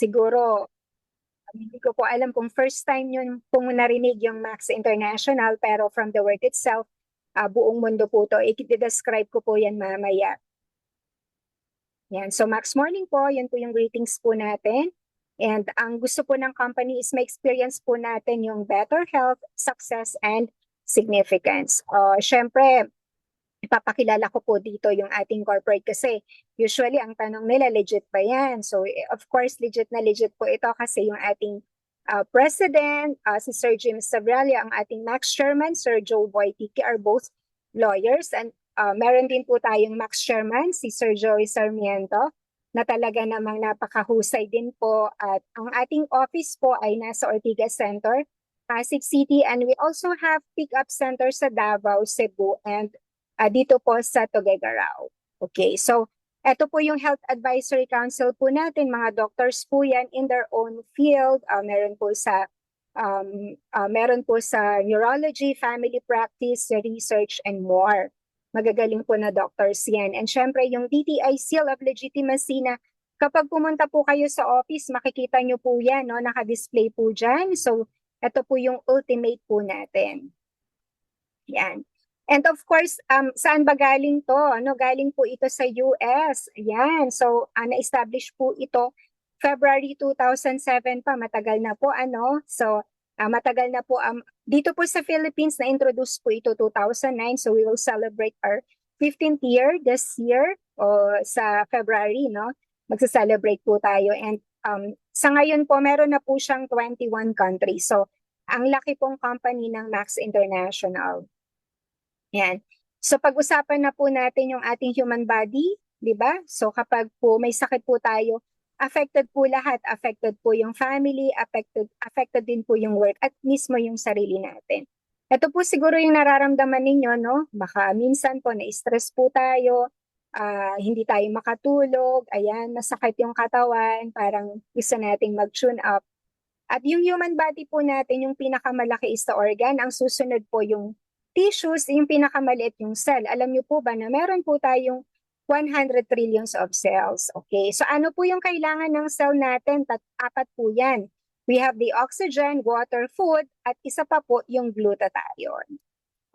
siguro, hindi ko po alam kung first time yun pong narinig yung Max International, pero from the word itself, buong mundo po to. I-describe ko po yan mamaya. Yan. So Max Morning po, yan po yung greetings po natin. And ang gusto po ng company is ma-experience po natin yung better health, success, and significance. Syempre, ipapakilala ko po dito yung ating corporate kasi usually ang tanong nila, legit ba yan? So of course, legit na legit po ito kasi yung ating president, si Sir Jim Sabralia, ang ating Max Chairman, Sir Joe Boytiki, are both lawyers. And meron din po tayong Max Chairman, si Sir Joey Sarmiento, na talaga namang napakahusay din po. At ang ating office po ay nasa Ortigas Center, Pasig City, and we also have pick-up center sa Davao, Cebu, and dito po sa Tuguegarao. Okay, so ito po yung Health Advisory Council po natin, mga doctors po yan in their own field. Meron po sa neurology, family practice, research, and more. Magagaling po na doctors yan. And syempre, yung DTI Seal of Legitimacy na kapag pumunta po kayo sa office, makikita nyo po yan, no? Naka-display po dyan. So, ito po yung ultimate po natin. Yan. And of course, saan ba galing to? Ano, galing po ito sa US. Yan. So, na-establish po ito February 2007 pa. Matagal na po, ano? So, matagal na po. Dito po sa Philippines, na-introduce po ito 2009. So, we will celebrate our 15th year this year sa February, no? Magsa-celebrate po tayo. And sa ngayon po, meron na po siyang 21 countries. So, ang laki pong company ng Max International. Yan. So pag-usapan na po natin yung ating human body, di ba? So kapag po may sakit po tayo, affected po lahat. Affected po yung family, affected din po yung work at mismo yung sarili natin. Ito po siguro yung nararamdaman ninyo, no? Baka minsan po na-stress po tayo, hindi tayo makatulog, ayan, masakit yung katawan, parang gusto nating mag-tune up. At yung human body po natin, yung pinakamalaki is the organ, ang susunod po yung tissues, yung pinakamaliit yung cell. Alam niyo po ba na meron po tayong 100 trillions of cells? Okay, so ano po yung kailangan ng cell natin? Apat po yan. We have the oxygen, water, food, at isa pa po yung glutathione.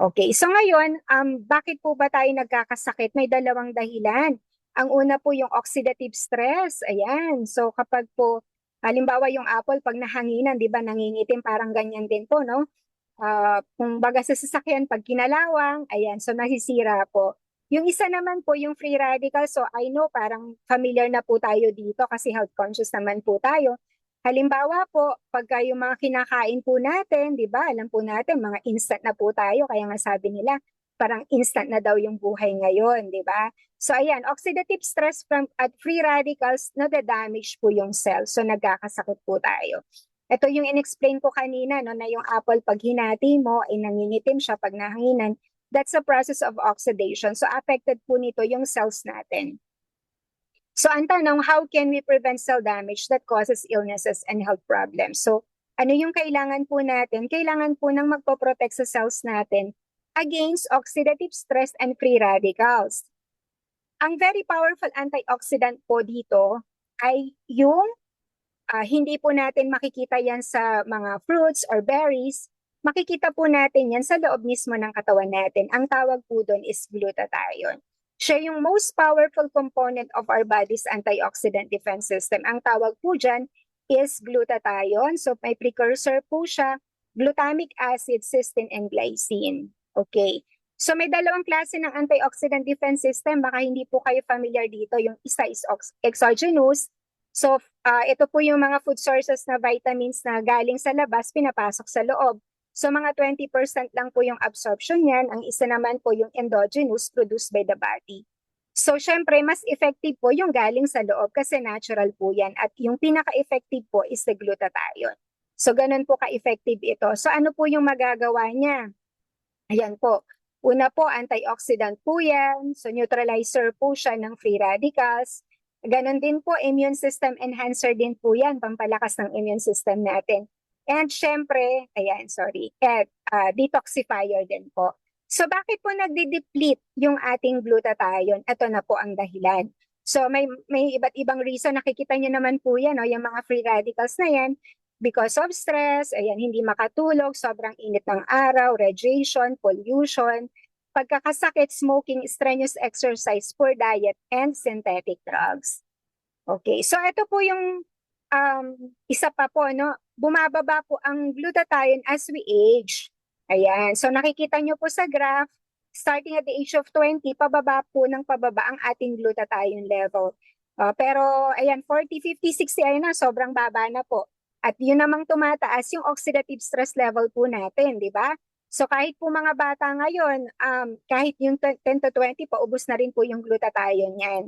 Okay, so ngayon, bakit po ba tayo nagkakasakit? May dalawang dahilan. Ang una po yung oxidative stress. Ayan, so kapag po, halimbawa yung apple, pag nahanginan, di ba, nangingitim, parang ganyan din po, no? Kung baga sa sasakyan, pag kinalawang, ayan, so nasisira po. Yung isa naman po, yung free radical, so I know parang familiar na po tayo dito kasi health conscious naman po tayo. Halimbawa po, pagka yung mga kinakain po natin, di ba, alam po natin, mga instant na po tayo, kaya nga sabi nila, parang instant na daw yung buhay ngayon, di ba? So ayan, oxidative stress at free radicals, nada-damage po yung cell, so nagkakasakit po tayo. Ito yung in-explain ko kanina, no, na yung apple pag hinati mo, ay nangingitim siya pag nahanginan. That's a process of oxidation. So affected po nito yung cells natin. So ang tanong, how can we prevent cell damage that causes illnesses and health problems? So ano yung kailangan po natin? Kailangan po ng magpoprotect sa cells natin against oxidative stress and free radicals. Ang very powerful antioxidant po dito ay yung hindi po natin makikita yan sa mga fruits or berries. Makikita po natin yan sa loob mismo ng katawan natin. Ang tawag po doon is glutathione. Siya yung most powerful component of our body's antioxidant defense system. Ang tawag po dyan is glutathione. So may precursor po siya, glutamic acid, cysteine, and glycine. Okay. So may dalawang klase ng antioxidant defense system. Baka hindi po kayo familiar dito. Yung isa is exogenous. So, ito po yung mga food sources na vitamins na galing sa labas, pinapasok sa loob. So, mga 20% lang po yung absorption niyan. Ang isa naman po yung endogenous produced by the body. So, syempre, mas effective po yung galing sa loob kasi natural po yan. At yung pinaka-effective po is the glutathione. So, ganun po ka-effective ito. So, ano po yung magagawa niya? Ayan po. Una po, antioxidant po yan. So, neutralizer po siya ng free radicals. Ganon din po, immune system enhancer din po yan, pampalakas ng immune system natin. And syempre, detoxifier din po. So bakit po nagde-deplete yung ating glutathione? Ito na po ang dahilan. So may iba't ibang reason, nakikita niyo naman po yan, no? Yung mga free radicals na yan, because of stress, ayan, hindi makatulog, sobrang init ng araw, radiation, pollution, pagkakasakit, smoking, strenuous exercise, poor diet, and synthetic drugs. Okay, so ito po yung isa pa po, no? Bumababa po ang glutathione as we age. Ayan, so nakikita nyo po sa graph, starting at the age of 20, pababa po ng pababa ang ating glutathione level. Pero ayan, 40, 50, 60, ayun na, sobrang baba na po. At yun namang tumataas yung oxidative stress level po natin, di ba? So kahit po mga bata ngayon, kahit yung 10 to 20, paubos na rin po yung glutathione yan.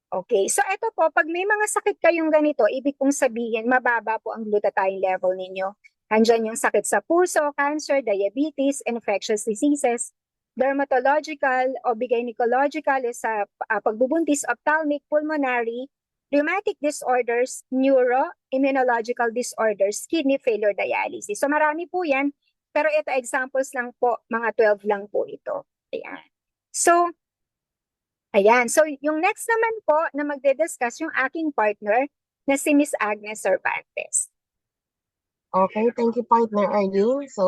Okay, so ito po, pag may mga sakit kayong ganito, ibig kong sabihin, mababa po ang glutathione level ninyo. Andyan yung sakit sa puso, cancer, diabetes, infectious diseases, dermatological o gynecological sa pagbubuntis, ophthalmic, pulmonary, rheumatic disorders, neuro, immunological disorders, kidney failure, dialysis. So marami po yan, pero ito examples lang po, mga 12 lang po ito. Ayan. So, ayan. So, yung next naman po na magde-discuss yung aking partner na si Miss Agnes Cervantes. Okay, thank you, partner Arlene. So,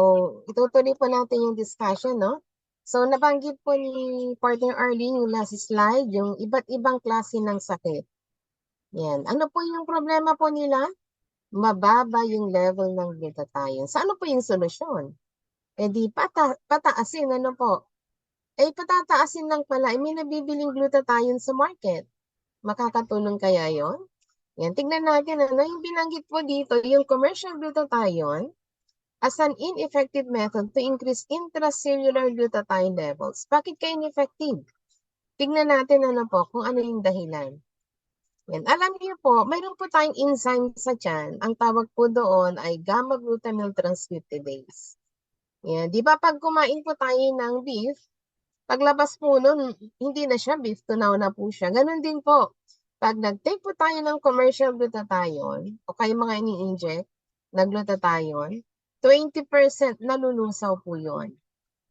itutuloy po natin yung discussion, no? So, nabanggit po ni partner Arlene yung last slide, yung iba't ibang klase ng sakit. Yan. Ano po yung problema po nila? Mababa yung level ng glutathione. So, ano po yung solusyon? Eh di, pataasin, ano po? Eh, patataasin lang pala, may nabibiling glutathione sa market. Makakatulong kaya yon? Yan, tignan natin, ano, yung binanggit po dito, yung commercial glutathione as an ineffective method to increase intracellular glutathione levels. Bakit kaya ineffective? Tignan natin, ano po, kung ano yung dahilan. Yan. Alam niyo po, mayroon po tayong enzyme sa tiyan. Ang tawag po doon ay gamma-glutamyl transcriptase. Yan. Di ba pag kumain po tayo ng beef, paglabas po nun, hindi na siya beef, tunaw na po siya. Ganon din po. Pag nag-take po tayo ng commercial glutathione, o kayo mga ini-inject na glutathione, 20% nalulusaw po yun.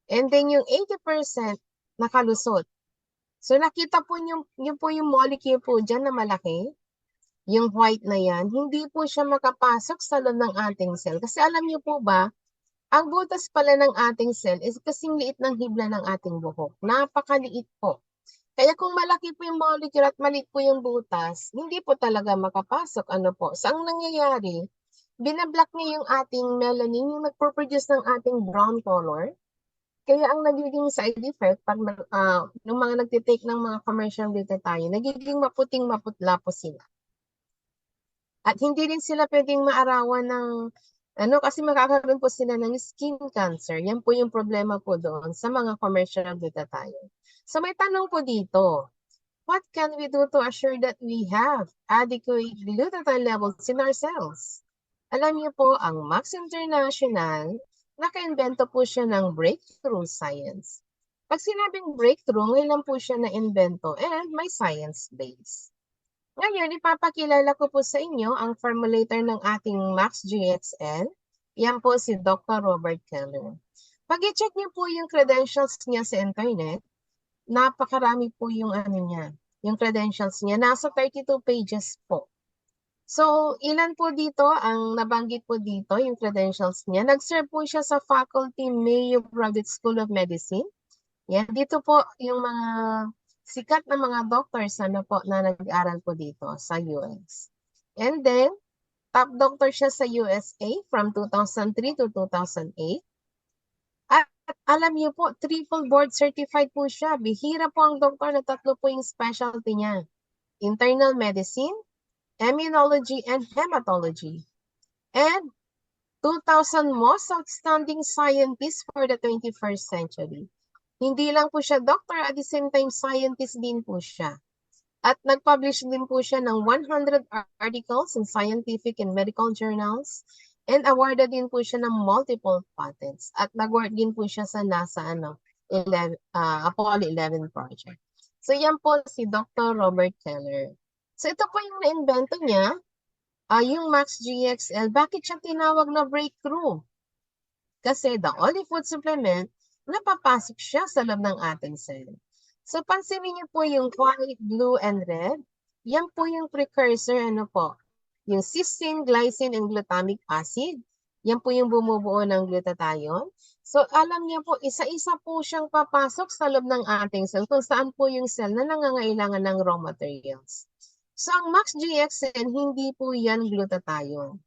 And then yung 80% nakalusot. So nakita po yung po yung molecule po dyan na malaki, yung white na yan, hindi po siya makapasok sa loob ng ating cell. Kasi alam niyo po ba, ang butas pala ng ating cell is kasing liit ng hibla ng ating buhok. Napakaliit po. Kaya kung malaki po yung molecule at maliit po yung butas, hindi po talaga makapasok. Ano po? So, ang nangyayari, binablock niya yung ating melanin, yung nagpo-produce ng ating brown color. Kaya ang nagiging side effect, pag yung mga nagtitake ng mga commercial glutathione, nagiging maputing maputla po sila. At hindi rin sila pwedeng maarawan ng kasi makakaroon po sila ng skin cancer. Yan po yung problema po doon sa mga commercial glutathione. So may tanong po dito, what can we do to assure that we have adequate glutathione levels in our cells? Alam niyo po, ang Max International, naka-invento po siya ng breakthrough science. Pag sinabing breakthrough, ngayon lang po siya na-invento and may science base. Ngayon, ipapakilala ko po sa inyo ang formulator ng ating Max GXL. Yan po si Dr. Robert Keller. Pag i-check niyo po yung credentials niya sa internet, napakarami po yung yung credentials niya. Nasa 32 pages po. So, ilan po dito ang nabanggit po dito, yung credentials niya. Nag-serve po siya sa faculty Mayo Graduate School of Medicine. Yan, dito po yung mga sikat na mga doctors na nag-aral po dito sa US. And then, top doctor siya sa USA from 2003 to 2008. At alam niyo po, triple board certified po siya. Bihira po ang doktor na 3 po yung specialty niya. Internal medicine, immunology, and hematology. And 2,000 most outstanding scientists for the 21st century. Hindi lang po siya doctor, at the same time scientist din po siya. At nag-publish din po siya ng 100 articles in scientific and medical journals, and awarded din po siya ng multiple patents. At nag-work din po siya sa NASA Apollo 11 project. So yan po si Dr. Robert Keller. So ito po yung na-invento niya, yung Max GXL. Bakit siya tinawag na breakthrough? Kasi the only food supplement, napapasok siya sa loob ng ating cell. So, pansinin niyo po yung white, blue, and red. Yan po yung precursor, ano po? Yung cysteine, glycine, and glutamic acid. Yan po yung bumubuo ng glutathione. So, alam niyo po, isa-isa po siyang papasok sa loob ng ating cell kung saan po yung cell na nangangailangan ng raw materials. So, ang MAX-GXN, hindi po yan glutathione.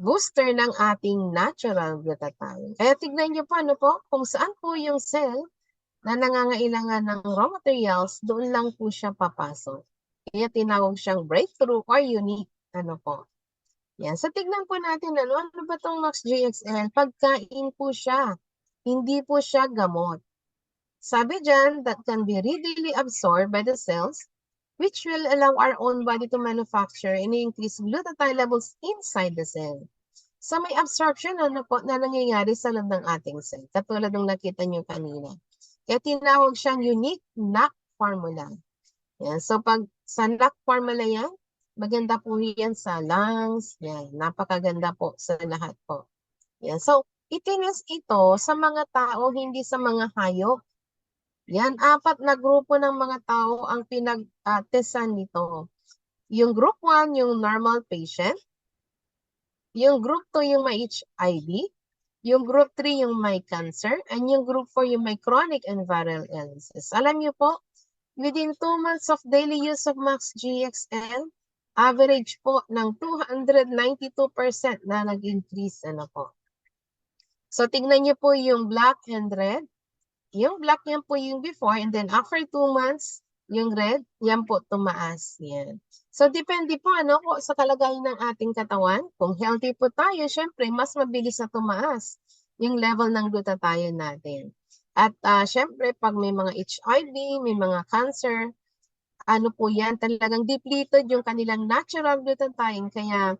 Booster ng ating natural glutathione. Kaya tignan niyo po, ano po, kung saan po yung cell na nangangailangan ng raw materials, doon lang po siya papasok. Kaya tinawag siyang breakthrough or unique. Ano po? Yan. So, tignan po natin, ano ba itong MAX-GXL? Pagkain po siya. Hindi po siya gamot. Sabi dyan, that can be readily absorbed by the cells, which will allow our own body to manufacture and increase glutathione levels inside the cell. So, may absorption ano po, na nangyayari sa loob ng ating cell. Katulad ng nakita nyo kanina. Kaya tinawag siyang unique NAC formula. Yan. So, pag sa NAC formula yan, maganda po yan sa lungs. Yan. Napakaganda po sa lahat po. Yan. So, itinis ito sa mga tao, hindi sa mga hayop. Yan. 4 na grupo ng mga tao ang pinag-testan nito. Yung group 1, yung normal patient. Yung group 2, yung may HIV. Yung group 3 yung may cancer, and yung group 4 yung may chronic and viral illnesses. Alam niyo po, within 2 months of daily use of MAX-GXL, average po ng 292% na nag-increase. Ano po. So, tingnan niyo po yung black and red. Yung black yan po yung before, and then after 2 months, yung red, yan po tumaas. Yan. So, depende po ano po sa kalagayan ng ating katawan. Kung healthy po tayo, syempre, mas mabilis na tumaas yung level ng glutathione natin. At syempre, pag may mga HIV, may mga cancer, ano po yan, talagang depleted yung kanilang natural glutathione. Kaya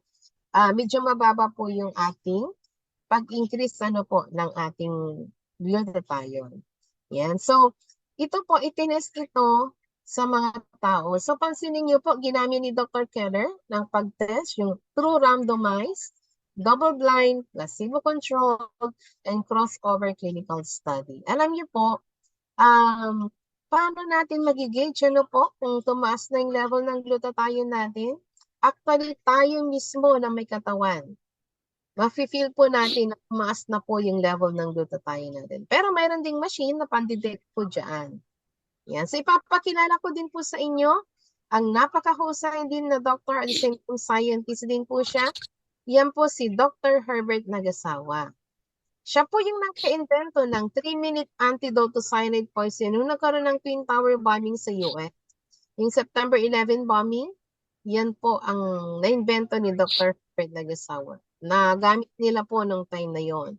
medyo mababa po yung ating pag-increase ano po ng ating glutathione. Yan. So, ito po, itinest ito sa mga tao. So, pansinin niyo po, ginamit ni Dr. Keller ng pag-test, yung true randomized, double-blind, placebo-controlled, and crossover clinical study. Alam niyo po, paano natin magigauge ano po kung tumaas na yung level ng glutathione natin? Actually, tayo mismo na may katawan. Mafe-feel po natin na tumaas na po yung level ng glutathione natin. Pero mayroon ding machine na pandidetect po dyan. Yan. So ipapakilala ko din po sa inyo ang napakahusay din na doctor at the same time scientist din po siya. Yan po si Dr. Herbert Nagasawa. Siya po yung nagka-invento ng 3-minute antidote to cyanide poison nung nagkaroon ng Twin Tower bombing sa US. Yung September 11 bombing, yan po ang na-invento ni Dr. Herbert Nagasawa. Nagamit nila po nung time na yon.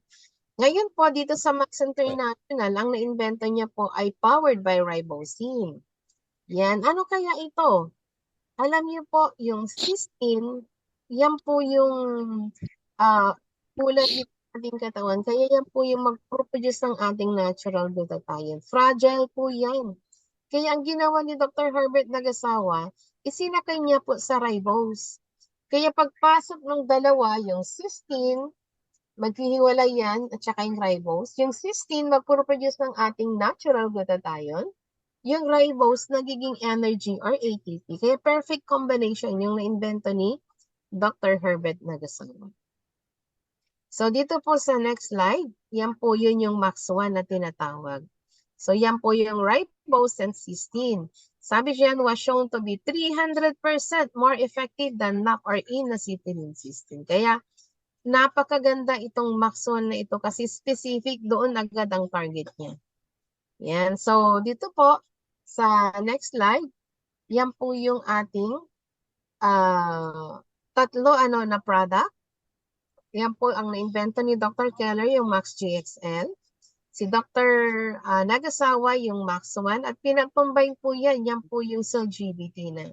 Ngayon po, dito sa Max International, ang na-invento niya po ay powered by ribosine. Yan. Ano kaya ito? Alam niyo po, yung cysteine, yan po yung tulad ng ating katawan. Kaya yan po yung mag-produce ng ating natural glutathione. Fragile po yan. Kaya ang ginawa ni Dr. Herbert Nagasawa, isinakay niya po sa ribose. Kaya pagpasok ng dalawa, yung cysteine, maghihiwalay yan at saka yung ribose. Yung cysteine, magpuproduce ng ating natural glutathione. Yung ribose, nagiging energy or ATP. Kaya perfect combination yung na-invento ni Dr. Herbert Nagasawa. So, dito po sa next slide, yan po yun yung MAX-1 na tinatawag. So, yan po yung ribose and cysteine. Sabi diyan, was shown to be 300% more effective than NAC or inositol cysteine. Kaya, napakaganda itong MAX-1 na ito kasi specific doon agad ang target niya. Yan. So, dito po, sa next slide, yan po yung ating tatlo na product. Yan po ang na-invento ni Dr. Keller, yung MAX-GXL. Si Dr. Nagasawa, yung MAX-1. At pinag-combine po yan. Yan po yung cell-GBT na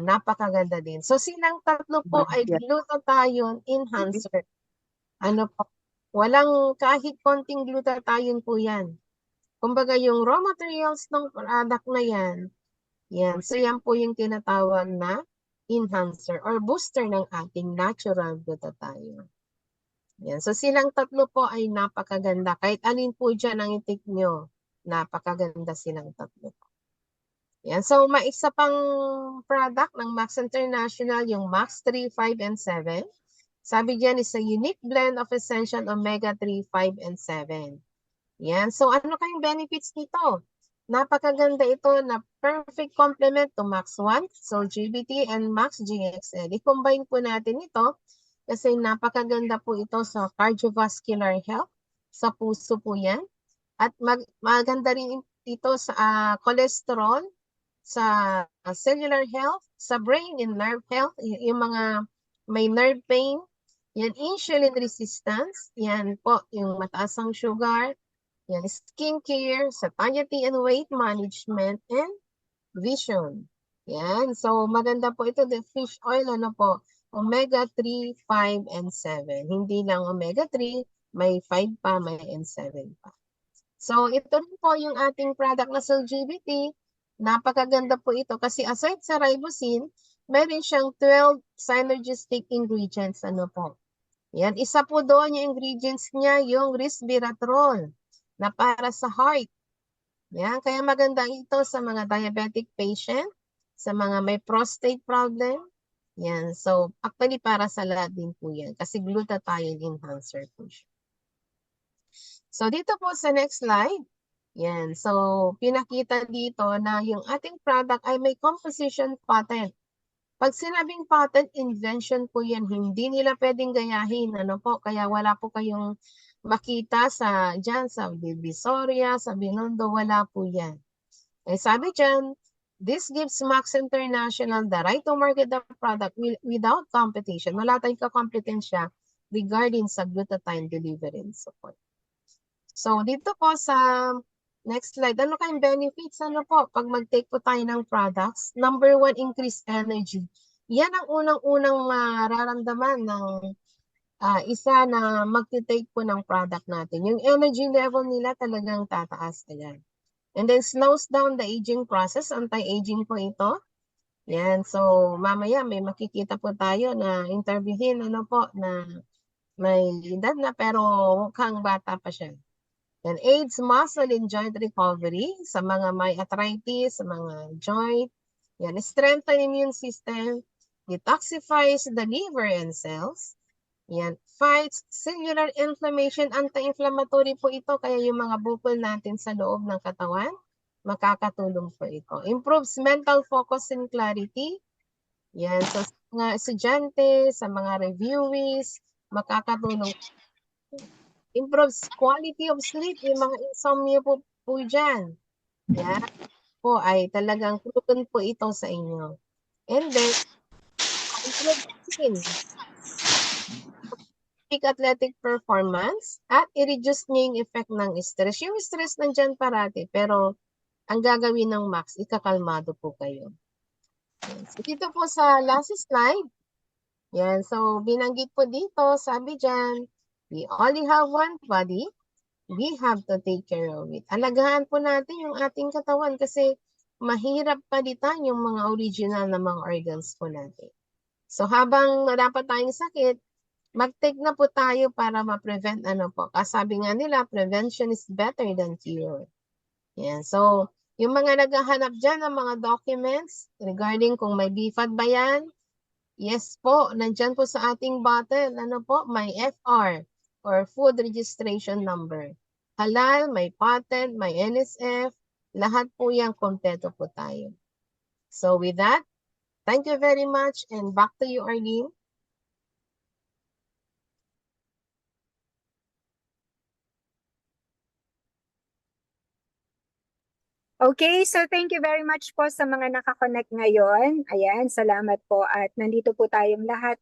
napakaganda din. So, silang tatlo po ay glutathione enhancer. Ano po? Walang kahit konting glutathione po yan. Kumbaga, yung raw materials ng product na yan, yan. So, yan po yung tinatawag na enhancer or booster ng ating natural glutathione. Yan. So, silang tatlo po ay napakaganda. Kahit alin po dyan ang itik nyo. Napakaganda silang tatlo. Yan. So, maisa pang product ng Max International, yung Max 3, 5, and 7. Sabi diyan is a unique blend of essential omega-3, 5, and 7. Yan. So, ano kayong benefits nito? Napakaganda ito na perfect complement to Max 1, so GBT, and Max GXL. I-combine po natin ito kasi napakaganda po ito sa cardiovascular health. Sa puso po yan. At maganda rin ito sa cholesterol, sa cellular health, sa brain and nerve health, yung mga may nerve pain, yan insulin resistance, yan po yung mataas ang sugar, yan skincare, satiety and weight management, and vision. Yan, so maganda po ito, the fish oil, ano po, omega-3, 5, and 7. Hindi lang omega-3, may 5 pa, may and 7 pa. So, ito rin po yung ating product na SelGBT. Napakaganda po ito kasi aside sa ribosine, meron siyang 12 synergistic ingredients. Ano po? Yan, isa po doon yung ingredients niya, yung resveratrol na para sa heart. Yan, kaya maganda ito sa mga diabetic patient, sa mga may prostate problem. Yan, so actually para sa lahat din po yan kasi glutathione enhancer po siya. So, dito po sa next slide, yan. So, pinakita dito na yung ating product ay may composition patent. Pag sinabing patent, invention po yan. Hindi nila pwedeng gayahin. Ano po? Kaya wala po kayong makita dyan sa Divisoria, sa Binondo, wala po yan. Eh, sabi dyan, this gives Max International the right to market the product without competition. Wala tayong kakompetensya regarding sa glutathione delivery and support. So, dito po sa next slide, ano kayong benefits? Ano po, pag mag-take po tayo ng products, number 1, increased energy. Yan ang unang-unang mararamdaman ng isa na mag-take po ng product natin. Yung energy level nila talagang tataas agad. And then slows down the aging process, anti-aging po ito. Yan, so mamaya may makikita po tayo na interviewin, ano po, na may edad na pero mukhang bata pa siya. And aids muscle and joint recovery sa mga may arthritis, sa mga joint. Yan, strengthen immune system, detoxifies the liver and cells. Yan, fights cellular inflammation, anti-inflammatory po ito. Kaya yung mga bukol natin sa loob ng katawan, makakatulong po ito. Improves mental focus and clarity. Yan, so sa mga estudyante, sa mga reviewees, makakatulong. Improves quality of sleep, yung mga insomnia po dyan. Yan po ay talagang proven po ito sa inyo. And then, improve skin, peak athletic performance, at i-reduce niya yung effect ng stress. Yung stress nandyan parati, pero ang gagawin ng Max, ikakalmado po kayo. Yan. So, dito po sa last slide, yan, so binanggit po dito, sabi dyan, we only have one body, we have to take care of it. Alagaan po natin yung ating katawan kasi mahirap palitan yung mga original na mga organs po natin. So habang dapat tayong sakit, mag-take na po tayo para ma-prevent ano po. Kasabi nga nila, prevention is better than cure. Yan. So, yung mga naghahanap dyan ng mga documents regarding kung may BFAD ba yan, yes po, nandyan po sa ating bottle, ano po, may FR or Food Registration Number. Halal, may patent, may NSF, lahat po yan, kompleto po tayo. So with that, thank you very much and back to you, Arlene. Okay, so thank you very much po sa mga nakakonect ngayon. Ayan, salamat po at nandito po tayong lahat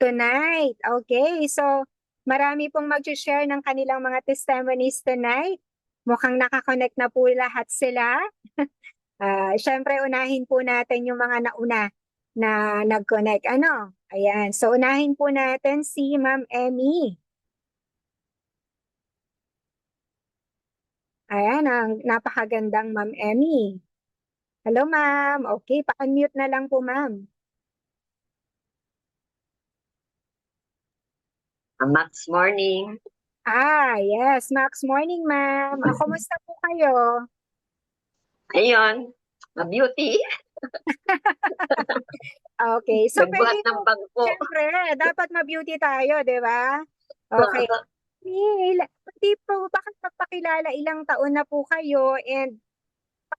tonight. Okay, so marami pong mag-share ng kanilang mga testimonies tonight. Mukhang nakakonect na po lahat sila. Syempre, unahin po natin yung mga nauna na nag-connect. Ano? Ayan, so unahin po natin si Ma'am Emmy. Ayan, ang napakagandang Ma'am Emmy. Hello, ma'am. Okay, pa-unmute na lang po, ma'am. Max morning. Yes. Max, morning, ma'am. Kumusta po kayo? Ayun, ma-beauty. Okay. So, pwede Nagbuhat ng mo, bangko. syempre, dapat ma-beauty tayo, di ba? Okay. Hindi po, bakit magpakilala ilang taon na po kayo and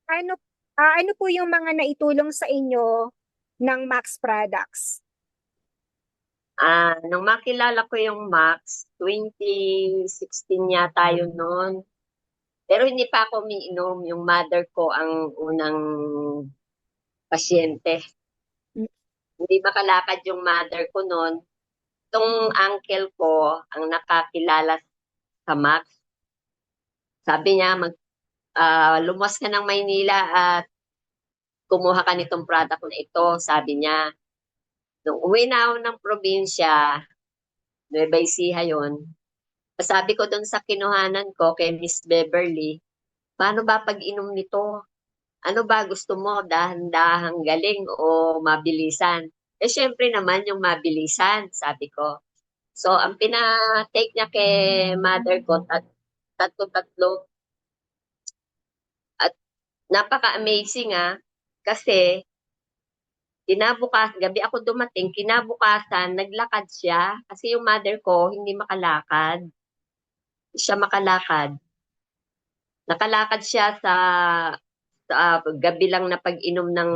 ano, ano po yung mga naitulong sa inyo ng Max Products? Nung makilala ko yung Max, 2016 yata yun noon. Pero hindi pa ako umiinom. Yung mother ko ang unang pasyente. Hindi makalakad yung mother ko noon. Itong uncle ko ang nakakilala sa Max. Sabi niya, lumuwas ka ng Maynila at kumuha ka nitong product na ito. Sabi niya, nung uwi na ako ng probinsya, Nueva Ecija yun, sabi ko doon sa kinuhanan ko kay Miss Beverly, paano ba pag-inom nito? Ano ba gusto mo? Dahan-dahang galing o mabilisan? Eh, syempre naman yung mabilisan, sabi ko. So, ang pina-take niya kay mother ko, tatlo-tatlo. At napaka-amazing kasi gabi ako dumating, kinabukasan, naglakad siya. Kasi yung mother ko, hindi makalakad. Siya makalakad. Nakalakad siya sa gabi lang na pag-inom ng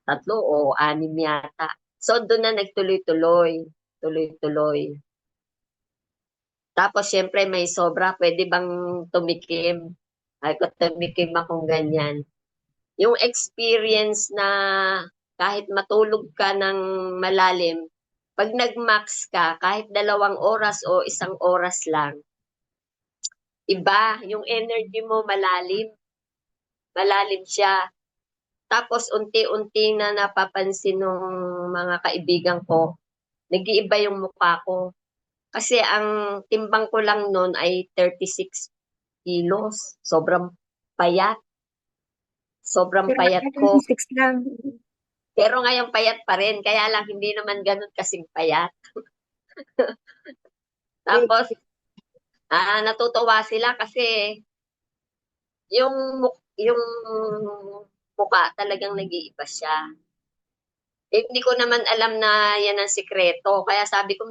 3 o 6 yata. So, doon na nagtuloy-tuloy. Tuloy-tuloy. Tapos, syempre, may sobra. Pwede bang tumikim? Ay ko, tumikim akong ganyan. Yung experience na kahit matulog ka ng malalim, pag nag-max ka, kahit 2 oras o 1 oras lang, iba, yung energy mo malalim. Malalim siya. Tapos unti-unti na napapansin ng mga kaibigan ko, nag-iiba yung mukha ko. Kasi ang timbang ko lang noon ay 36 kilos. Sobrang payat. Sobrang Pero payat ko. 26 lang. Pero ngayon payat pa rin. Kaya lang hindi naman ganun kasing payat. Tapos, natutuwa sila kasi yung mukha talagang nag-iiba siya. Eh, hindi ko naman alam na yan ang sikreto. Kaya sabi ko,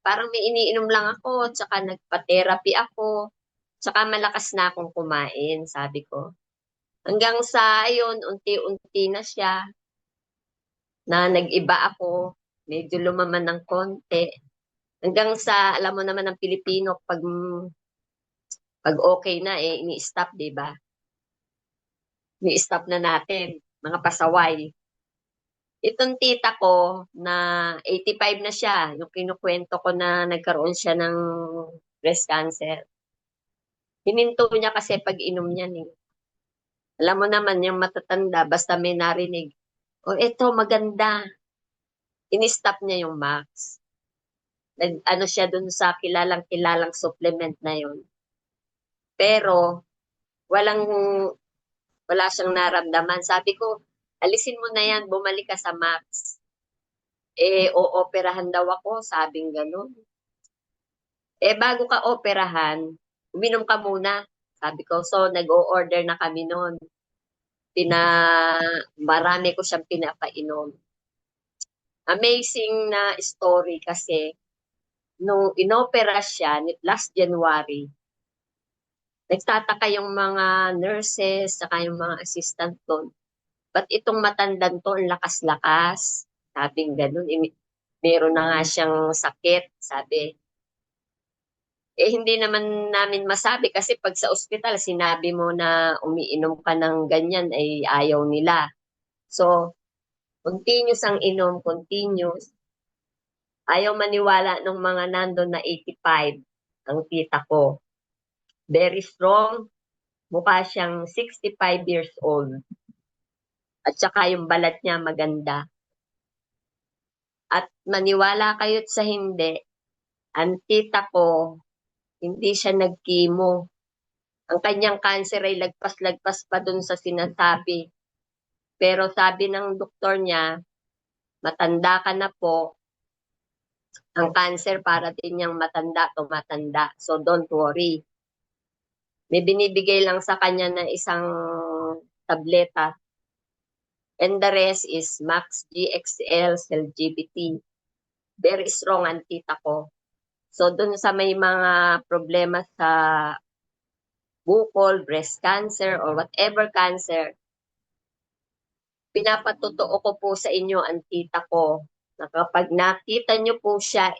parang may iniinom lang ako, tsaka nagpa-therapy ako, tsaka malakas na akong kumain, sabi ko. Hanggang sa, ayun, unti-unti na siya, na nag-iba ako, medyo lumaman ng konti. Hanggang sa, alam mo naman ng Pilipino, pag okay na, ini-stop, di ba? Ni-stop na natin, mga pasaway. Itong tita ko na 85 na siya, yung kinukwento ko na nagkaroon siya ng breast cancer. Hininto niya kasi pag-inom niya eh. Alam mo naman yung matatanda, basta may narinig, oh, eto maganda. In-stop niya yung Max. Ano siya dun sa kilalang-kilalang supplement na yun. Pero, walang, wala siyang naramdaman. Sabi ko, alisin mo na yan, bumalik ka sa Max. O-operahan daw ako, sabing gano'n. Bago ka operahan, uminom ka muna. Sabi ko, so nag-o-order na kami noon. Marami ko siyang pinapainom. Amazing na story kasi nung inopera siya last January, nagtataka yung mga nurses, saka yung mga assistant doon. Ba't itong matandan to, ang lakas-lakas? Sabing ganun, meron na nga siyang sakit, sabi. Hindi naman namin masabi kasi pag sa ospital, sinabi mo na umiinom ka ng ganyan, ay ayaw nila. So, continuous ang inom, continuous. Ayaw maniwala ng mga nandun na 85, ang tita ko. Very strong, mukha siyang 65 years old. At saka yung balat niya maganda. At maniwala kayo't sa hindi, ang tita ko, hindi siya nag-chemo. Ang kanyang cancer ay lagpas-lagpas pa dun sa sinasabi. Pero sabi ng doktor niya, matanda ka na po, ang cancer para din niyang tumatanda. So don't worry. May binibigay lang sa kanya na isang tableta. And the rest is Max GXL, LGBT. Very strong ang tita ko. So, dun sa may mga problema sa bukol, breast cancer, or whatever cancer, pinapatotoo ko po sa inyo ang tita ko na kapag nakita nyo po siya,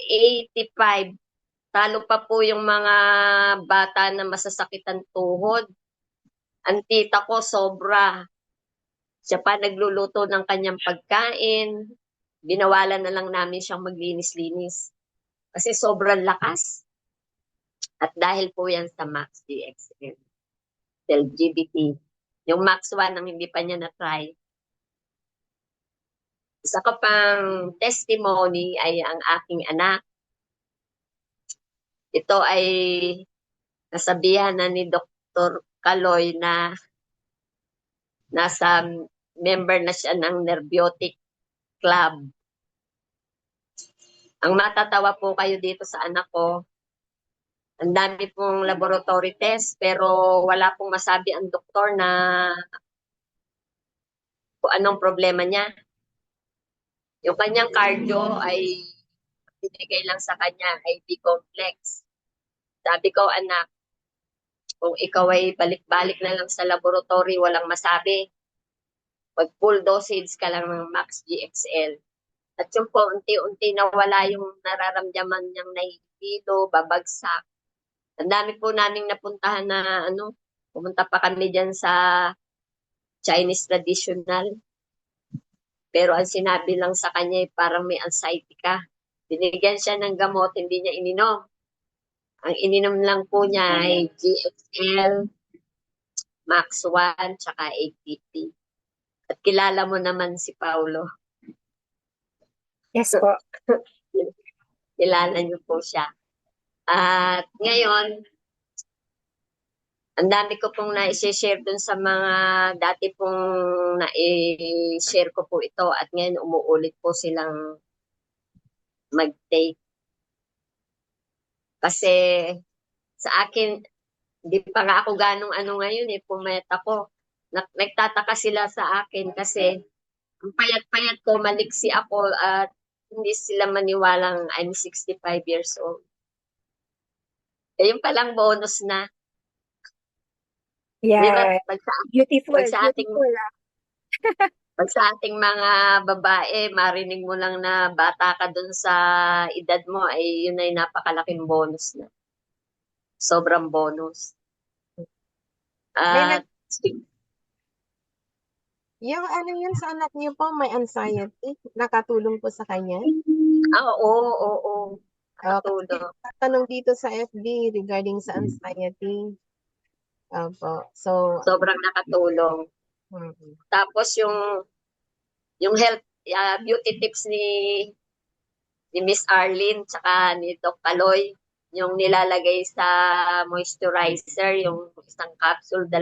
85, talo pa po yung mga bata na masasakit ang tuhod. Ang tita ko sobra. Siya pa nagluluto ng kanyang pagkain. Binawalan na lang namin siyang maglinis-linis. Kasi sobrang lakas. At dahil po yan sa Max DXL, LGBT. Yung Max 1 ang hindi pa niya na-try. Isa ka pang testimony ay ang aking anak. Ito ay nasabihan na ni Dr. Kaloy na nasa member na siya ng Nerbiotic Club. Ang matatawa po kayo dito sa anak ko, ang dami pong laboratory test pero wala pong masabi ang doktor na kung anong problema niya. Yung kanyang cardio ay binigay lang sa kanya ay B-complex. Sabi ko, anak, kung ikaw ay balik-balik na lang sa laboratory, walang masabi. Pag full dosage ka lang ng Max GXL. At yung po, unti-unti nawala yung nararamdaman niyang nahihilo, babagsak. Ang dami po naming napuntahan na pumunta pa kami dyan sa Chinese traditional. Pero ang sinabi lang sa kanya ay parang may anxiety ka. Binigyan siya ng gamot, hindi niya ininom. Ang ininom lang po niya ay GXL, Max 1, tsaka ATP. At kilala mo naman si Paulo. Yes po. Kilala niyo po siya. At ngayon, ang dami ko pong na-share dun sa mga dati pong na-share ko po ito at ngayon umuulit po silang mag-take. Kasi sa akin, hindi pa nga ako ganong ngayon pumayat ako. Nagtataka sila sa akin kasi ang payat-payat ko, maliksi ako at hindi sila maniwalang I'm 65 years old. Yung palang bonus na. Di ba? Yeah. Beautiful. Pag sa ating mga babae, marinig mo lang na bata ka dun sa edad mo, ay yun ay napakalaking bonus na. Sobrang bonus. At Yung yun sa anak niyo po, may anxiety, nakatulong po sa kanya? Oo. Nakatulong. Tanong dito sa FB regarding sa anxiety. Opo. So, Sobrang nakatulong. Tapos yung health beauty tips ni Miss Arlene tsaka ni Doc Kaloy, yung nilalagay sa moisturizer, yung isang capsule, 2.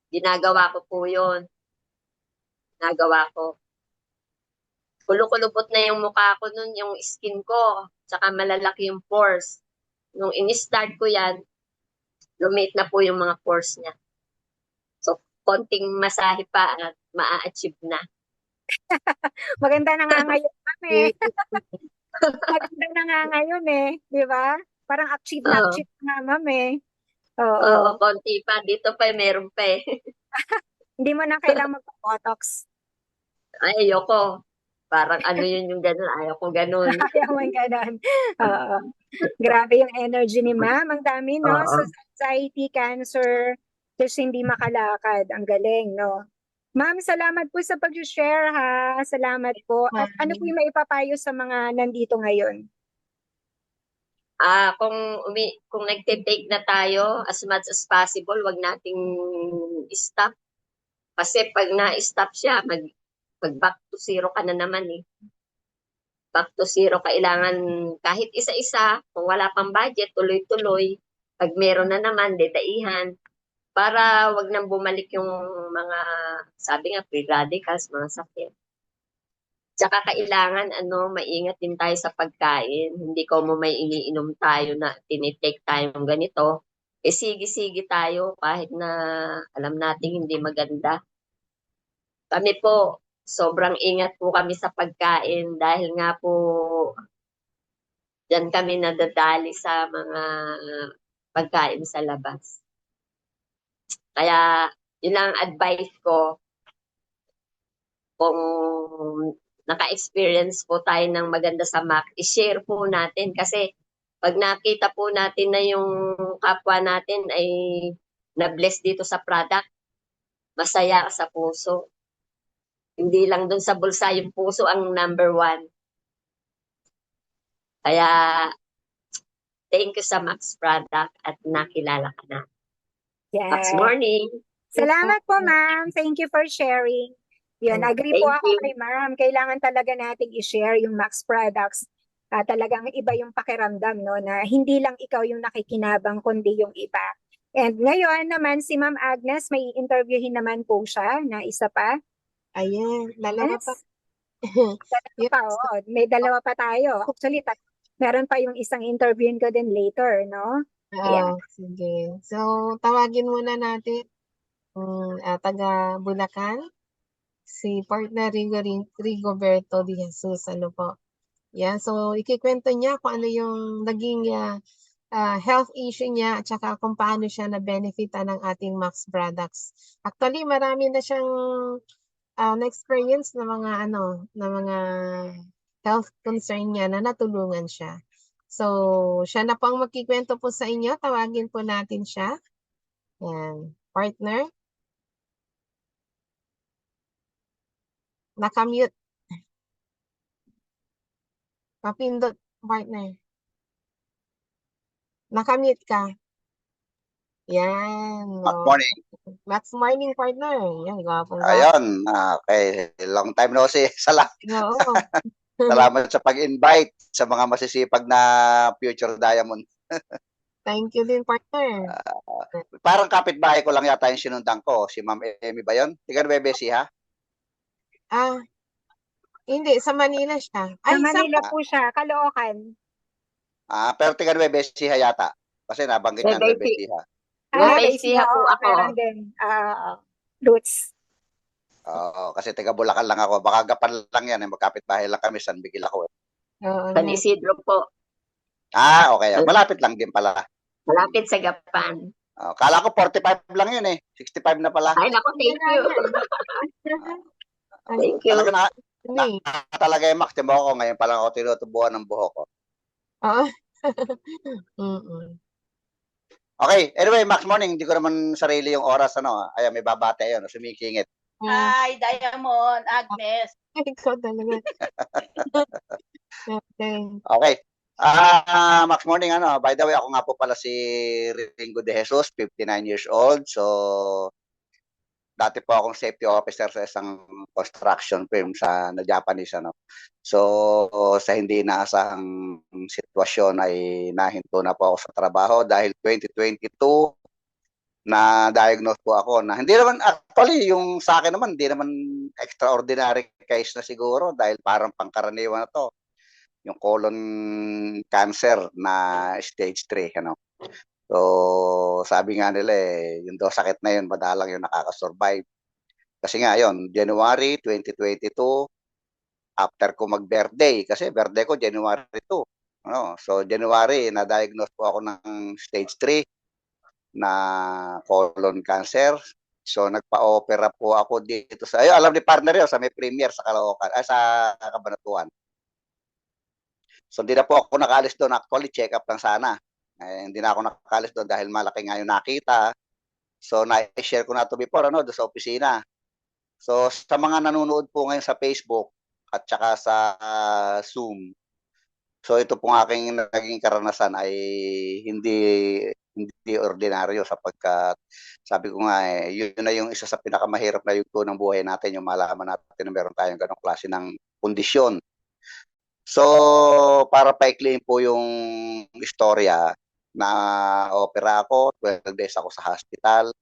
Ginagawa ko po yun. Ginagawa ko. Kulukulubot na yung mukha ko nun, yung skin ko, tsaka malalaki yung pores. Nung in-start ko yan, lumit na po yung mga pores niya. So, konting masahe pa at maa-achieve na. Maganda na nga ngayon kami. Maganda na nga ngayon di ba? Parang achieve na ma'am Oo, konti pa. Dito pa meron pa Hindi mo na kailangang magpa-botox. Ay, ayoko. Parang yun yung gano'n. Ayaw ko gano'n. Ayaw mo gano'n. Oo. Grabe yung energy ni ma'am. Ang dami, no? Oo. So, anxiety, cancer, just hindi makalakad. Ang galing, no? Ma'am, salamat po sa pag-share, ha? Salamat po. At ano po yung maipapayo sa mga nandito ngayon? Kung nagte-take na tayo, as much as possible, wag nating stop. Kasi pag na-stop siya, mag back to zero ka na naman Back to zero, kailangan kahit isa-isa, kung wala pang budget, tuloy-tuloy. Pag meron na naman, dedaihan. Para wag nang bumalik yung mga, sabi nga, free radicals, mga sakit. Tsaka kailangan, maingat din tayo sa pagkain. Hindi ko mo may iniinom tayo na tinitake tayong ganito. Sige-sige tayo kahit na alam natin hindi maganda. Kami po, sobrang ingat po kami sa pagkain dahil nga po diyan kami nadadali sa mga pagkain sa labas. Kaya yun ang advice ko kung naka-experience po tayo ng maganda sa Mac, i-share po natin kasi pag nakita po natin na yung kapwa natin ay na-bless dito sa product, masaya sa puso. Hindi lang dun sa bulsa, yung puso ang number one. Kaya thank you sa Max product at nakilala ka na. Max Yeah. morning. Salamat po, ma'am. Thank you for sharing. Yun, agree po Thank ako you. kay ma'am. Kailangan talaga nating i-share yung Max products. Talagang iba yung pakiramdam, no? Na hindi lang ikaw yung nakikinabang, kundi yung iba. And ngayon naman, si Ma'am Agnes, may interviewin naman po siya na isa pa. Ayan, dalawa pa. Yes, dalawa pa, Yes. oo. May dalawa pa tayo. Actually, meron pa yung isang interviewin ko din later, no? Ayan. Sige. So, tawagin muna natin taga Bulacan, si partner Rigoberto de Jesus. Ano po? Yan. So, ikikwento niya kung ano yung naging health issue niya at saka kung paano siya na-benefitan ng ating Max products. Actually, marami na siyang na-experience na mga health concern niya na natulungan siya. So, siya na po ang magkikwento po sa inyo. Tawagin po natin siya. Yan. Partner. Nakamute. Papindot, partner. Nakamute ka. Yan. Good morning. Max morning, partner. Yan, gwapo. Ayun, okay. Long time no see. Oo. Salamat sa pag-invite sa mga masisipag na future diamond. Thank you din, partner. Parang kapitbahay ko lang yata yung sinundan ko. Si Ma'am Amy ba yun? Tiga Bebesi, ha? Hindi. Sa Manila siya. Sa Manila po siya, Caloocan. Pero tiga Bebesi ha yata. Kasi nabanggit niya Bebesi, ha? Bebesi po ako. Meron din. Roots. Oo, kasi tiga Bulacan lang ako. Baka gapan lang yan. Magkapitbahay lang kami. San Miguel ako. Oo. San Isidro po. Okay. Malapit lang din pala. Malapit sa Gapan. Kala ko 45 lang yun eh. 65 na pala. Ay, naku, thank you. Thank you. Talaga yung Max, tiba ko ngayon palang ako tinutubuan ng buhok ko. Oo. Okay, anyway, Max morning, hindi ko naman sarili yung oras, Ayan, may babate yun, sumikingit. Hi, Diamond, Agnes. Ikaw talaga. Okay. Max morning, by the way, ako nga po pala si Ringo de Jesus, 59 years old. So, dati po akong safety officer sa isang construction firm na Japanese, So, sa hindi inaasahang sitwasyon ay nahinto na po ako sa trabaho dahil 2022 na-diagnose po ako na hindi naman, actually, yung sa akin naman, hindi naman extraordinary case na siguro dahil parang pangkaraniwan na to. Yung colon cancer na stage 3, So, sabi nga nila yung daw sakit na yun, madalang yung nakaka-survive. Kasi nga yun, January 2022, after ko mag-birthday, kasi birthday ko January 2. So, January, na-diagnose po ako ng stage 3 na colon cancer. So, nagpa-opera po ako dito sa, alam ni partner yun, sa may premier sa Caloocan, sa Cabanatuan. So, hindi na po ako nakaalis doon. Actually, check-up lang sana. Hindi na ako nakakalis doon dahil malaki nga yung nakita. So, na-share ko na ito before, doon sa opisina. So, sa mga nanonood po ngayon sa Facebook at saka sa Zoom, so ito pong aking naging karanasan ay hindi ordinaryo sapagkat sabi ko nga yun na yung isa sa pinakamahirap na yugto ng buhay natin, yung malaman natin na meron tayong ganong klase ng kondisyon. So, para paikliin po yung istorya, na-opera ako, 12 days ako sa hospital.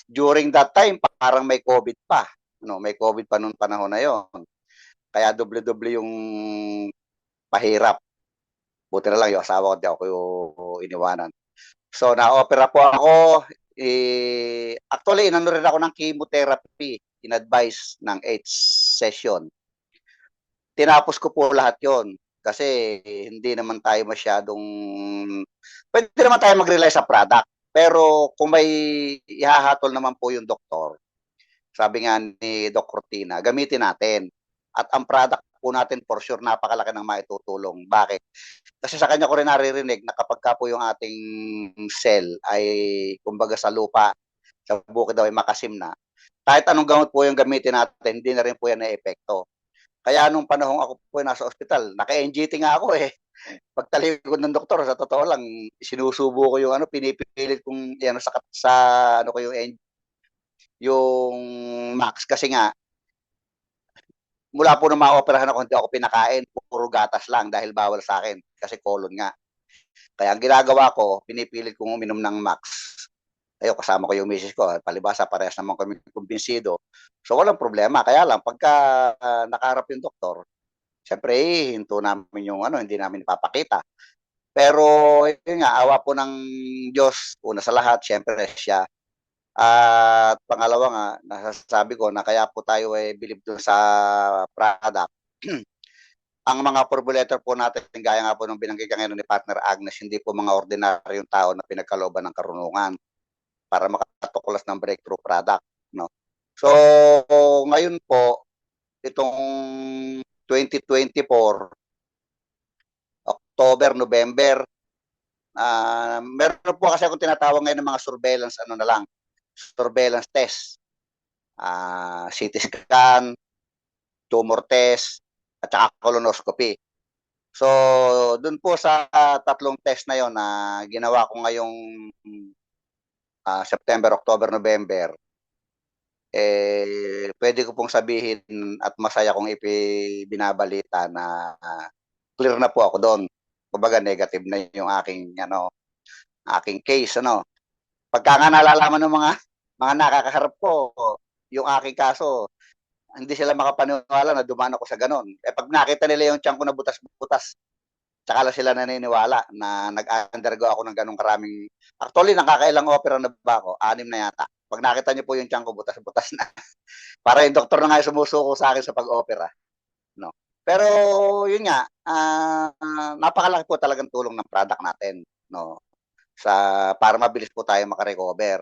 During that time, parang may COVID pa. May COVID pa noong panahon na yon. Kaya doble-doble yung pahirap. Buti na lang yung asawa ko, di ako iniwanan. So, na-opera po ako. Actually, inano rin ako ng chemotherapy, in-advise ng 8th session. Tinapos ko po lahat yon kasi hindi naman tayo masyadong, pwede naman tayo mag-rely sa product. Pero kung may ihahatol naman po yung doktor, sabi nga ni Doc Cortina, gamitin natin. At ang product po natin, for sure, napakalaki ng maitutulong. Bakit? Kasi sa kanya ko rin naririnig na kapag ka po yung ating cell ay, kumbaga sa lupa, sa bukid daw ay makasim na, kahit anong gamot po yung gamitin natin, hindi na rin po yan na-epekto. Kaya nung panahong ako po nasa ospital, naka-NGT nga ako eh. Pagtalikod ng doktor, sa totoo lang, sinusubo ko yung pinipilit kong sa ano ko yung max kasi nga mula po nung ma-operahan ako, hindi ako pinakain, puro gatas lang dahil bawal sa akin kasi colon nga. Kaya ang ginagawa ko, pinipilit kong uminom ng max. Ayo, kasama ko yung misis ko, palibasa parehas naman kami kumbinsido. So walang problema. Kaya lang pagka nakaharap yung doktor, syempre hinto namin yung hindi namin ipapakita. Pero yun nga, awa po ng Diyos, una sa lahat, syempre siya. At pangalawa nga, nasasabi ko na kaya po tayo believe doon sa product. Ang mga formulator po natin, gaya nga po ng binanggit ngayon ni Partner Agnes, hindi po mga ordinaryong tao na pinagkalooban ng karunungan para makatuklas ng breakthrough product. No? So, ngayon po, itong 2024, October, November, meron po kasi akong tinatawag ngayon ng mga surveillance, surveillance test. CT scan, tumor test, at saka colonoscopy. So, dun po sa tatlong test na yon na ginawa ko ngayong September, October, November, pwede ko pong sabihin at masaya kong binabalita na clear na po ako doon. Kumbaga negative na yung aking case, Pagka nga nalalaman ng mga nakakaharap ko yung aking kaso, hindi sila makapaniwala na dumaan ako sa ganon. Pag nakita nila yung tiyan ko na butas-butas, tsaka lang sila naniniwala na nag-undergo ako ng ganong karaming. Actually, nakakailang opera na ba ako? 6 na yata. Pag nakita niyo po yung tiyan ko, butas-butas na. Para yung doktor na nga sumusuko sa akin sa pag-opera. No? Pero yun nga, napakalaki po talagang tulong ng product natin. No? Para mabilis po tayo makarecover.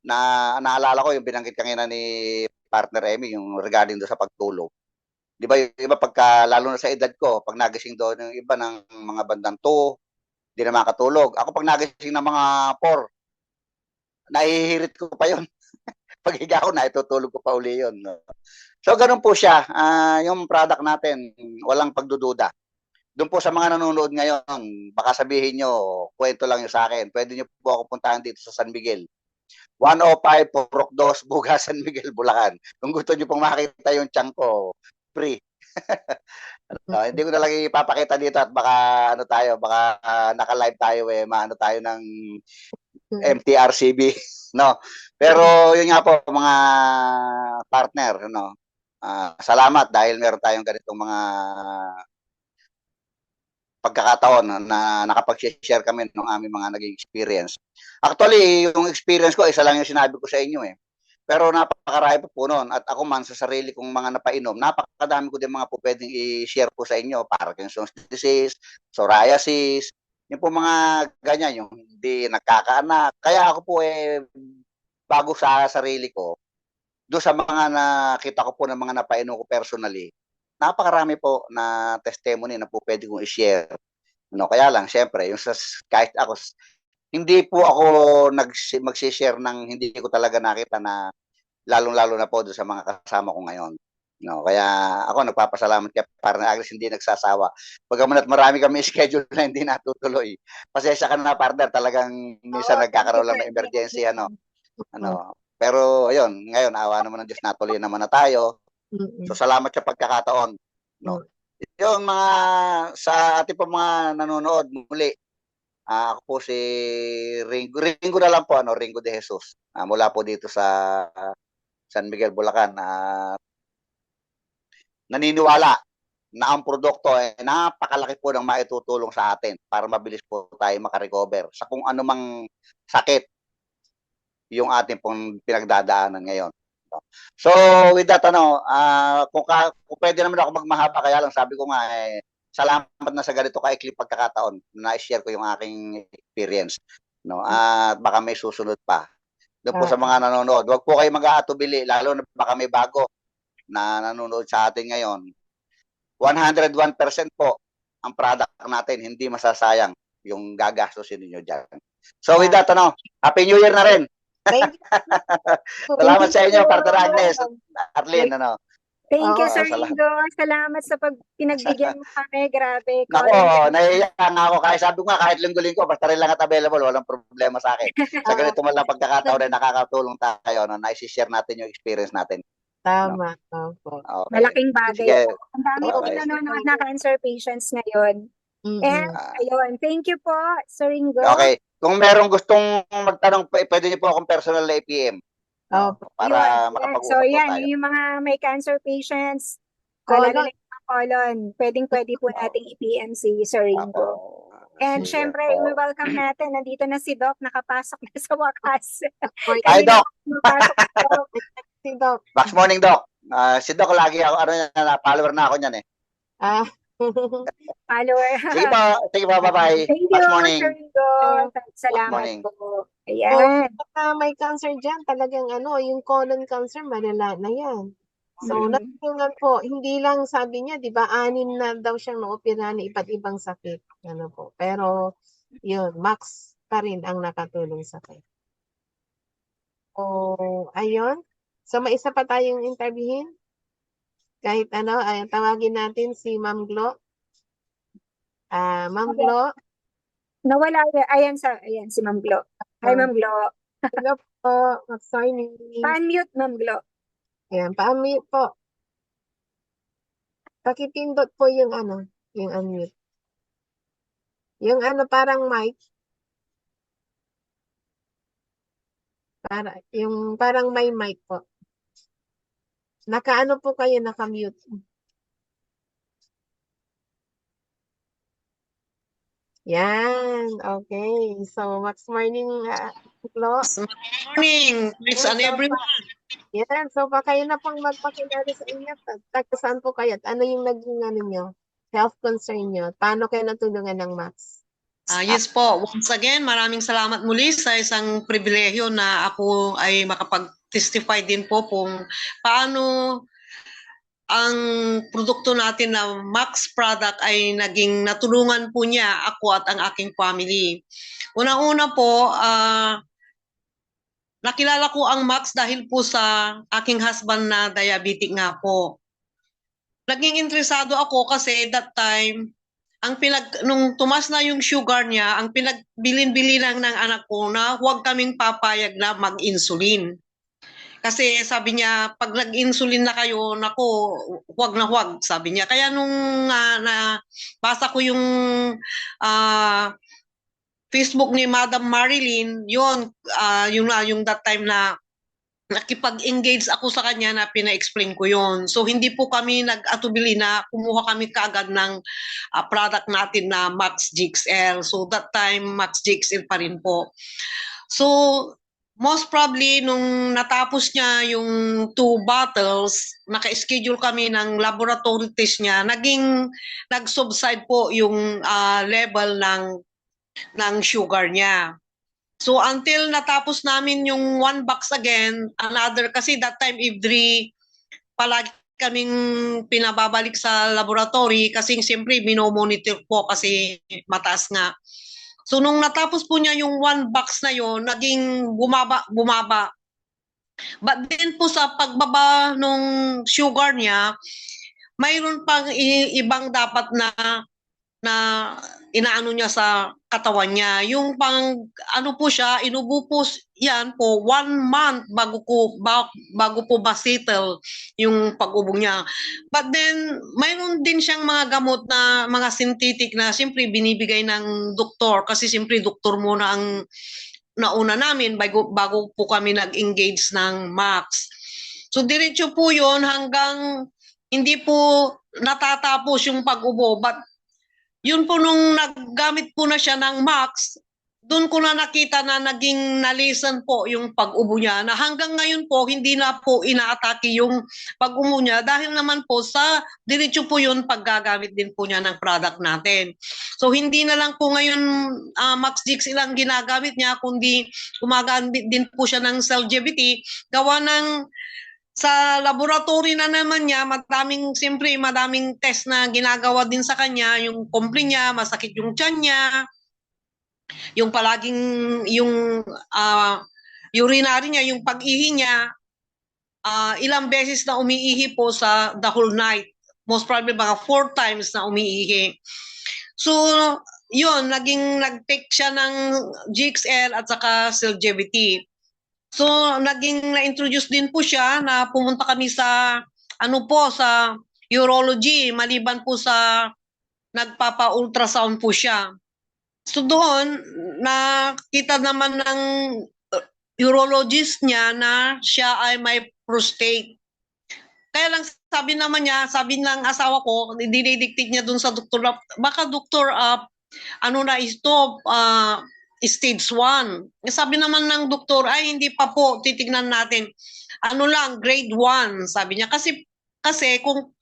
Naalala ko yung binanggit kanina ni Partner Emmy, yung regarding do sa pagtulog. Di ba yung iba lalo na sa edad ko, pag nagising doon yung iba ng mga bandang 2, di na makatulog. Ako pag nagising ng mga 4, nahihirit ko pa yon. Pag higa ko na, itutulog ko pa uli yun. No? So, ganun po siya. Yung product natin, walang pagdududa. Doon po sa mga nanonood ngayon, baka sabihin nyo, kwento lang yung sa akin. Pwede nyo po ako puntahan dito sa San Miguel. 105 Purok 2, Buga, San Miguel, Bulacan. Kung gusto nyo pong makita yung tiyan ko, free. Hindi ko na lang ipapakita dito at baka baka naka-live tayo maano tayo ng MTRCB, no. Pero yun nga po mga partner, salamat dahil meron tayong ganitong mga pagkakataon na nakapag-share kami ng aming mga naging experience. Actually, yung experience ko, isa lang yung sinabi ko sa inyo Pero napakarami po noon. At ako man sa sarili kong mga napainom, napakadami ko din mga po pwedeng i-share po sa inyo. Parkinson's disease, psoriasis, yung po mga ganyan, yung hindi nagkakaanak. Kaya ako po bago sa sarili ko, doon sa mga nakita ko po ng mga napainom ko personally, napakarami po na testimony na po pwede kong i-share. Kaya lang, syempre, kahit ako, hindi po ako mag-share ng hindi ko talaga nakita na lalong-lalo na po doon sa mga kasama ko ngayon. Kaya ako nagpapasalamat kay Partner Agnes, hindi nagsasawa. Pagkamanat marami kami schedule na hindi natutuloy. Pasensya ka na, partner, talagang minsan nagkakaroon lang ng emergency, Pero ayun, ngayon awa naman ng Diyos, natuloy naman na tayo. So salamat sa pagkakataon. Yung mga sa ating po mga nanonood muli, ako po si Ringo na lang po, Ringo de Jesus. Mula po dito sa San Miguel, Bulacan. Naniniwala na ang produkto napakalaki po ng maitutulong sa atin para mabilis po tayo makarecover sa kung anumang sakit yung ating pong pinagdadaanan ngayon. So with that kung pwede naman ako magmahaba, kaya lang sabi ko nga salamat na sa ganito kaikli pagkakataon na i-share ko yung aking experience, no? At baka may susunod pa. Doon po sa mga nanonood, wag po kayo mag-aatubili, lalo na baka may bago na nanonood sa atin ngayon. 101% po ang product natin, hindi masasayang yung gagastusin niyo diyan. So with that, Happy New Year na rin. Thank you. Salamat sa inyo, you. Partner Agnes, Arlene, Thank you, Oo, Sir salamat. Ringo. Salamat sa pinagbigyan mo kami. Grabe. Nako, nahiya nga ako. Kahit sabi ko nga, kahit linggo-linggo, basta rin lang at available, walang problema sa akin. Sa ganito man lang pagkakataon rin, nakakatulong tayo, na i-share natin yung experience natin. Tama. Opo. Okay. Malaking bagay. Sige. Ang dami Okay. pong nanonood na cancer patients ngayon. Mm-mm. And ayun, thank you po, Sir Ringo. Okay. Kung merong gustong magtanong, pwede niyo po akong personal na i-PM. Opo. Para Yun. makapag-usap So po yan, tayo. yung mga may cancer patients, Colon. lalo na yung mga colon, pwede po nating i-PM si Sir Ringo. Ako. And Sige syempre, po. welcome natin. Nandito na si Doc, nakapasok na sa wakas. Hi, Kanina Doc. pumapasok si Doc. Si Doc. Max morning, Doc. Si Doc lagi ako, follower na ako niyan eh. Follower. Sige po, bye-bye. Thank you, Max morning. Sir Ringo. Salamat morning. po. Ayan. May cancer dyan, talagang yung colon cancer, malala na yan. So, natulungan po, hindi lang sabi niya, di ba, 6 na daw siyang naopera na iba't ibang sakit. Pero, yun, max pa rin ang nakatulong sa kanya. So, ayun. So, may isa pa tayong interviewin. Kahit tawagin natin si Ma'am Glo. Ma'am Glo. Nawala. Ayan si Ma'am Glo. Hi, Ma'am Glo. Hello po. Sorry. Pa-unmute, Ma'am Glo. Ayan, pa-unmute po. Pakipindot po yung unmute. Yung parang mic. Parang may mic po. Naka po kayo, naka-mute. Yan, okay. So, Max morning, Flo. Morning, Miss and everyone. Yan, so pa kayo na pong magpakilala sa inyo. Taga saan po kayo? At ano yung naging nyo? Health concern nyo? Paano kayo natulungan ng Max? Yes po, once again, maraming salamat muli sa isang pribilehyo na ako ay makapag-testify din po kung paano ang produkto natin na Max product ay naging natulungan po niya ako at ang aking family. Una-una po, nakilala ko ang Max dahil po sa aking husband na diabetic nga po. Naging interesado ako kasi that time, nung tumas na yung sugar niya, ang pinagbilin-bili lang ng anak ko na huwag kaming papayag na mag-insulin. Kasi sabi niya, pag nag-insulin na kayo, nako, huwag na huwag, sabi niya. Kaya nung basa ko yung Facebook ni Madam Marilyn, yung that time na nakipag-engage ako sa kanya na pina-explain ko yon. So hindi po kami nag-atubili na kumuha kami kaagad ng product natin na Max GXL. So that time, Max GXL pa rin po. So most probably, nung natapos niya yung 2 bottles, naka-schedule kami ng laboratory test niya, nag-subside po yung level ng sugar niya. So until natapos namin yung 1 box again, another, kasi that time palagi kaming pinababalik sa laboratory kasi siyempre minomonitor po kasi mataas nga. So nung natapos po niya yung 1 box na yon, naging bumaba. But then po sa pagbaba nung sugar niya, mayroon pang ibang dapat na inaano niya sa katawan niya. Yung po siya, inubo po yan po 1 month bago po ma-settle yung pag-ubo niya. But then, mayroon din siyang mga gamot na mga synthetic na siyempre binibigay ng doktor kasi siyempre doktor muna ang nauna namin bago po kami nag-engage ng Max. So diretso po yon hanggang hindi po natatapos yung pag-ubo. But yun po nung naggamit po na siya ng Max, doon ko na nakita na naging nalisan po yung pag-ubo niya, na hanggang ngayon po hindi na po inaatake yung pag-ubo niya dahil naman po sa diretso po yun paggagamit din po niya ng product natin. So hindi na lang po ngayon Max Gx ilang ginagamit niya, kundi gumagamit din po siya ng Cell-Gevity, gawa ng sa laboratory na naman niya, madaming test na ginagawa din sa kanya, yung komple niya, masakit yung tiyan niya, yung palaging yung urinary niya, yung pag-ihi niya, ilang beses na umiihi po sa the whole night. Most probably mga 4 times na umiihi. So, yun, nag-take siya ng GXL at saka Cell-Gevity. So, na-introduce din po siya na pumunta kami sa, sa urology, maliban po sa nagpapa-ultrasound po siya. So doon, nakita naman ng urologist niya na siya ay may prostate. Kaya lang sabi ng asawa ko, dinidiktik niya doon sa doktor, baka doktor, stage 1. Sabi naman ng doktor, ay hindi pa po, titignan natin. Grade 1, sabi niya. Kasi kung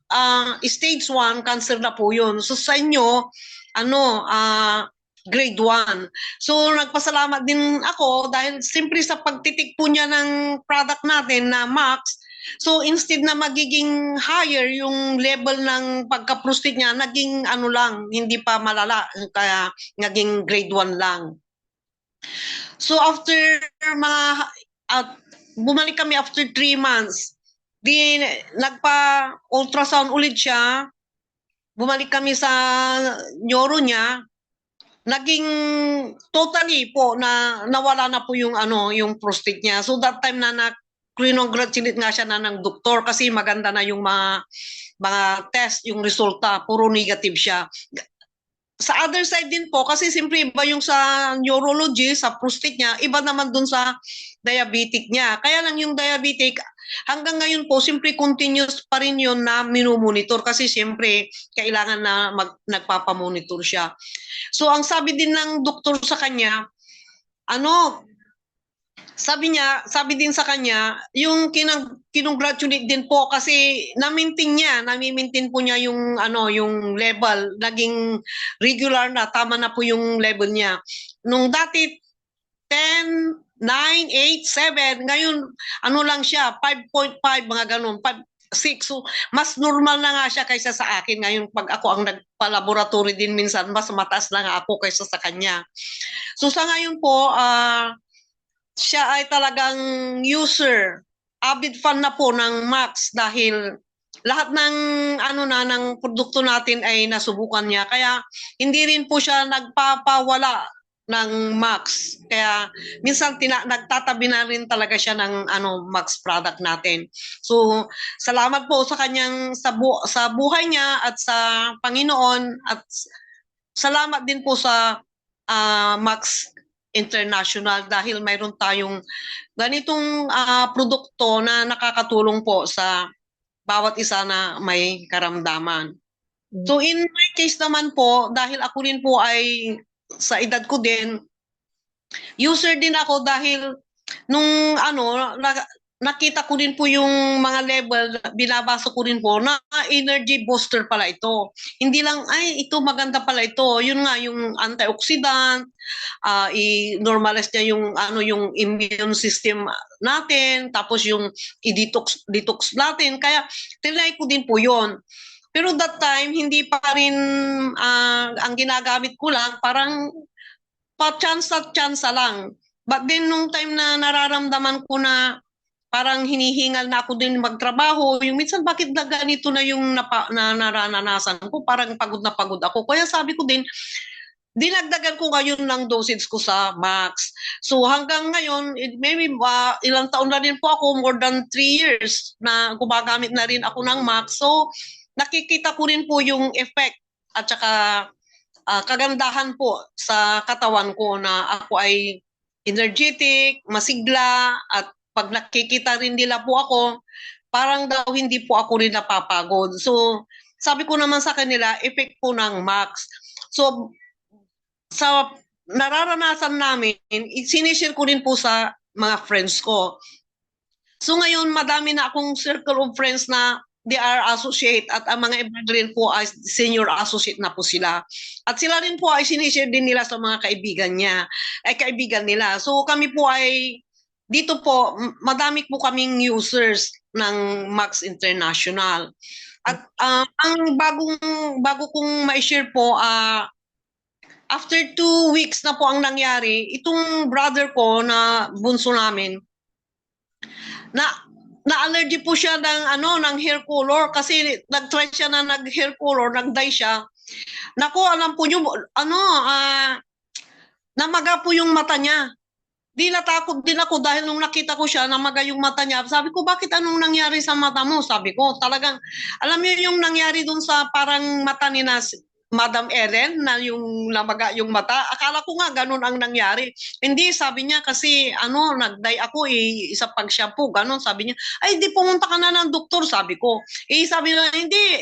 stage 1, cancer na po yun. So sa inyo, grade 1. So nagpasalamat din ako dahil simpre sa pagtitik po niya ng product natin na Max, so instead na magiging higher yung level ng pagka-prostate niya, naging hindi pa malala, kaya naging grade 1 lang. So after bumalik kami after 3 months, nagpa-ultrasound ulit siya, bumalik kami sa neuro niya, naging totally po na nawala na po yung prostate niya. So that time na congratulate nga siya na ng doktor kasi maganda na yung mga test, yung resulta, puro negative siya. Sa other side din po, kasi simpre iba yung sa neurology, sa prostate niya, iba naman dun sa diabetic niya. Kaya lang yung diabetic, hanggang ngayon po, simpre continuous pa rin yun na minumonitor kasi simpre kailangan na nagpapamonitor siya. So ang sabi din ng doktor sa kanya, sabi din sa kanya, yung kinongratulate din po kasi nami-maintain po niya yung yung level, naging regular na, tama na po yung level niya. Nung dati 10, 9, 8, 7, ngayon lang siya, 5.5 mga ganun, 5, 6. So mas normal na nga siya kaysa sa akin ngayon. Pag ako ang nagpa-laboratory din minsan, mas mataas na nga ako kaysa sa kanya. So sa ngayon po, siya ay talagang user, avid fan na po ng Max dahil lahat ng ng produkto natin ay nasubukan niya. Kaya hindi rin po siya nagpapawala ng Max. Kaya minsan nagtatabi na rin talaga siya ng Max product natin. So salamat po sa kanyang sa buhay niya at sa Panginoon, at salamat din po sa Max International dahil mayroon tayong ganitong produkto na nakakatulong po sa bawat isa na may karamdaman. So in my case naman po, dahil ako rin po ay sa edad ko din, user din ako dahil nung nakita ko rin po yung mga level, binabasa ko rin po na energy booster pala ito. Hindi lang, ito maganda pala ito. Yun nga, yung antioxidant, i-normalize niya yung immune system natin, tapos yung i-detox natin. Kaya, tinry ko din po yun. Pero that time, hindi pa rin ang ginagamit ko lang, parang pa-chance lang. But then, nung time na nararamdaman ko na parang hinihingal na ako din magtrabaho, yung minsan bakit na ganito na yung naranasan ko, parang pagod na pagod ako. Kaya sabi ko din, dinagdagan ko ngayon ng dosage ko sa Max. So hanggang ngayon, maybe ilang taon na rin po ako, more than 3 years na gumagamit na rin ako ng Max. So nakikita ko rin po yung effect at saka kagandahan po sa katawan ko na ako ay energetic, masigla, at pag nakikita rin nila po ako, parang daw hindi po ako rin napapagod. So, sabi ko naman sa kanila, effect po ng Max. So, sa nararanasan namin, sinishare ko rin po sa mga friends ko. So ngayon, madami na akong circle of friends na they are associate at ang mga iba rin po ay senior associate na po sila. At sila rin po ay sinishare din nila sa mga kaibigan nila. So kami po ay dito po, madami po kaming users ng Max International. At ang bago kong ma-share po, after 2 weeks na po ang nangyari, itong brother ko na bunso namin, na-allergy po siya ng hair color kasi nag-try siya na nag-hair color, nag-dye siya. Nako, alam po niyo, namaga po yung mata niya. Di natakot din ako dahil nung nakita ko siya, namaga yung mata niya. Sabi ko, bakit anong nangyari sa mata mo? Sabi ko, talagang, alam niyo yung nangyari dun sa parang mata ni Madam Ellen na yung namaga yung mata. Akala ko nga ganun ang nangyari. Hindi, sabi niya kasi nag-dye ako isa pag shampoo, ganun. Sabi niya, ay di pumunta ka na ng doktor, sabi ko. Sabi niya, hindi,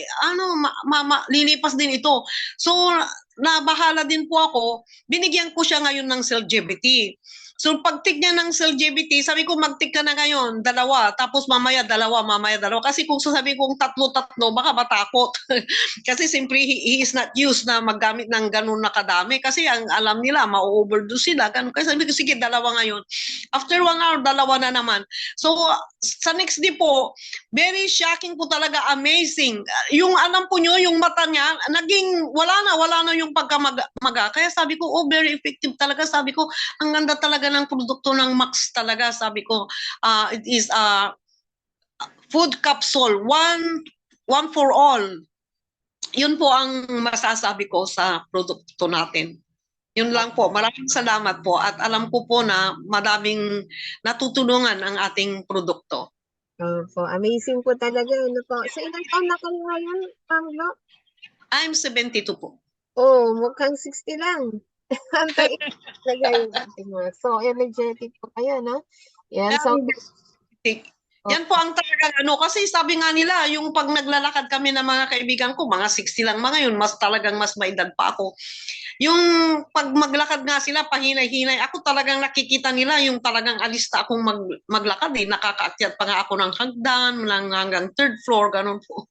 lilipas din ito. So, nabahala din po ako, binigyan ko siya ngayon ng CellGBT. So pag-tick niya ng CellGBT, sabi ko mag-tick ka na ngayon, 2, tapos mamaya 2. Kasi kung sasabihin kong 3, baka matakot. Kasi simply he is not used na maggamit ng ganun na kadami. Kasi ang alam nila, ma-overdose sila. Ganun. Kasi sabi ko, sige, 2 ngayon. After 1 hour, 2 na naman. So sa next day po, very shocking po talaga, amazing. Yung alam po nyo, yung mata niya, naging wala na yung pagkamaga. Kaya sabi ko, very effective talaga. Sabi ko, ang ganda talaga ng produkto ng Max talaga, sabi ko. It is food capsule, one for all. Yun po ang masasabi ko sa produkto natin. Yun lang po. Maraming salamat po at alam ko po na madaming natutulungan ang ating produkto. So, amazing po talaga. So, ilang taon na kayo ngayon, Ma'am Glo? I'm 72 po. Oh, mukhang 60 lang. Antay talaga yung ating mga. So, energetic po kayo, no? Yan. So, yan po ang talagang kasi sabi nga nila, yung pag naglalakad kami ng mga kaibigan ko, mga 60 lang mga yun, mas maedad pa ako. Yung pag maglakad nga sila, pahinay-hinay, ako talagang nakikita nila yung talagang alista akong maglakad nakakaakyat pa nga ako ng hagdan, hanggang 3rd floor, ganun po.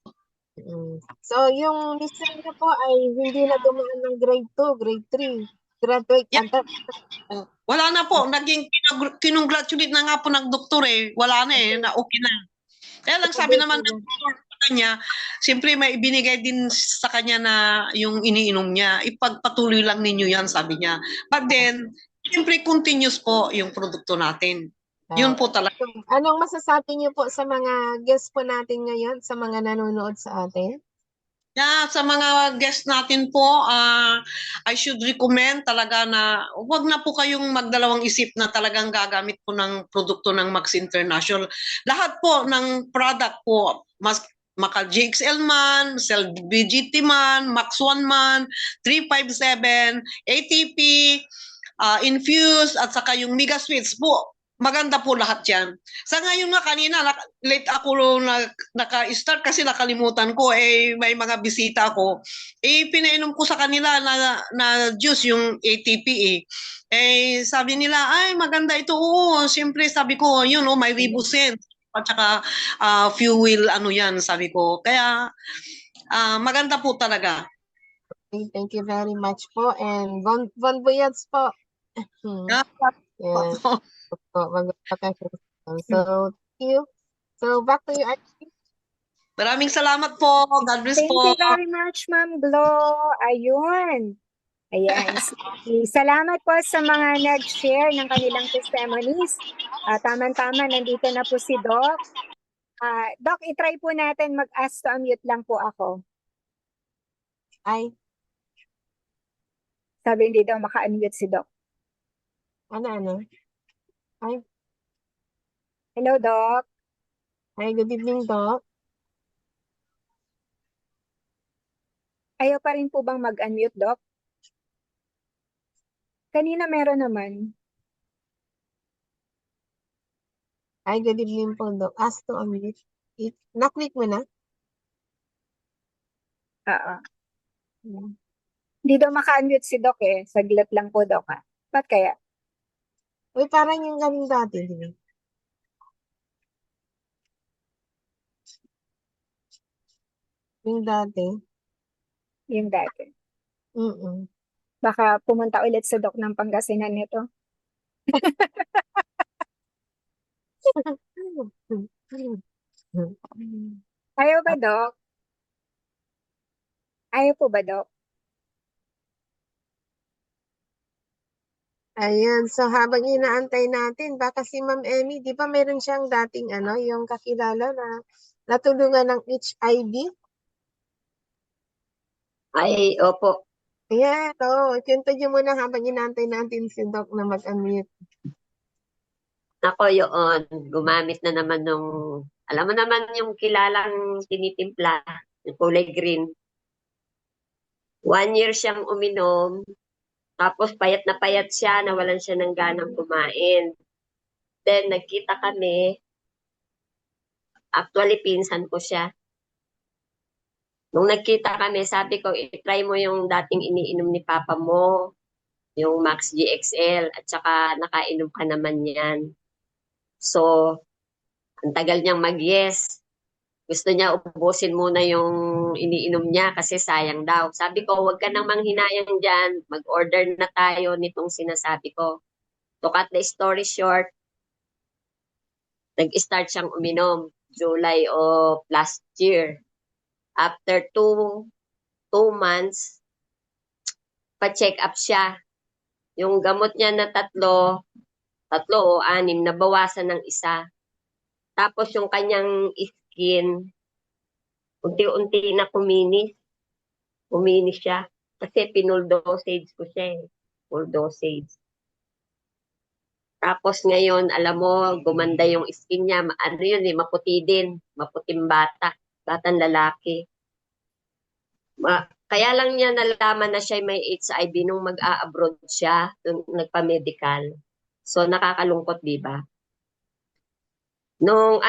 So, yung listener niyo po ay hindi na dumaan ng grade 2, grade 3. Graduate ata. Wala na po. Naging kinongratulate na nga po ng doktor Wala na na okay na. Kaya lang sabi naman ng doktor sa kanya, siyempre may ibinigay din sa kanya na yung iniinom niya. Ipagpatuloy lang ninyo yan, sabi niya. But then, siyempre continuous po yung produkto natin. Yun po talaga. Anong masasabi niyo po sa mga guests po natin ngayon, sa mga nanonood sa atin? Sa mga guests natin po, I should recommend talaga na huwag na po kayong magdalawang isip na talagang gagamit po ng produkto ng Max International. Lahat po ng product po, maka GXL man, CellGBT man, Max 1 man, 357, ATP, Infuse, at saka yung Mega Sweets po. Maganda po lahat yan. Sa ngayon nga kanina, late ako naka-start kasi nakalimutan ko, may mga bisita ako. Pinainom ko sa kanila na juice, yung ATP sabi nila, ay maganda ito. Oo, siyempre sabi ko, yun may Ribosen. At saka fuel, yan, sabi ko. Kaya, maganda po talaga. Okay, thank you very much po. And Von Boyets po. Yes. So, thank you. So, back to you, Archie. Maraming salamat po. God bless Thank po. you very much, Ma'am Glo. Ayun. Ayan. Salamat po sa mga nag-share ng kanilang testimonies. Tama-tama, nandito na po si Doc. Doc, itry po natin mag-ask to unmute lang po ako. Ay, Sabi hindi daw maka-unmute si Doc. ano? Ay, Hello, Doc. hi, good evening, Doc. Ayaw pa rin po bang mag-unmute, Doc? Kanina meron naman. Hi, good evening po, Doc. Ask to unmute. Na-click mo na? Oo. Hindi Hindi daw maka-unmute si Doc eh. Saglit lang po, Doc ha. Ba't kaya? Uy, parang yung galing dati, di ba? Yung dati. Yung dati. Mm-mm. Baka pumunta ulit sa Doc ng Pangasinan nito. Ayaw ba, Doc? Ayaw po ba, Doc? Ayan, so habang inaantay natin, baka si Ma'am Emmy, di ba meron siyang dating yung kakilala na natulungan ng HIV? Ay, opo. Ayan, kwento niyo muna habang inaantay natin si Doc na mag-unmute. Ako yun, gumamit na naman nung, alam mo naman yung kilalang tinitimpla, yung kulay green. 1 year siyang uminom, tapos payat na payat siya, nawalan siya ng ganang kumain. Then, nagkita kami, actually, pinsan ko siya. Nung nagkita kami, sabi ko, i-try mo yung dating iniinom ni Papa mo, yung Max GXL, at saka nakainom ka naman yan. So, ang tagal niyang mag-yes. Gusto niya ubusin muna yung iniinom niya kasi sayang daw. Sabi ko, huwag ka nang manghinayang dyan. Mag-order na tayo nitong sinasabi ko. To cut the story short, nag-start siyang uminom July of last year. After 2 months, pa-check up siya. Yung gamot niya na tatlo o 6, nabawasan ng 1. Tapos yung kanyang skin, unti-unti na kuminis. Kuminis siya. Kasi pinull dosage ko siya eh. Full dosage. Tapos ngayon, alam mo, gumanda yung skin niya. Ano yun eh, maputi din. Maputing bata. Batang lalaki. Kaya lang niya nalaman na siya may HIV nung mag-a-abroad siya, nung nagpa-medical. So, nakakalungkot, di ba? Nung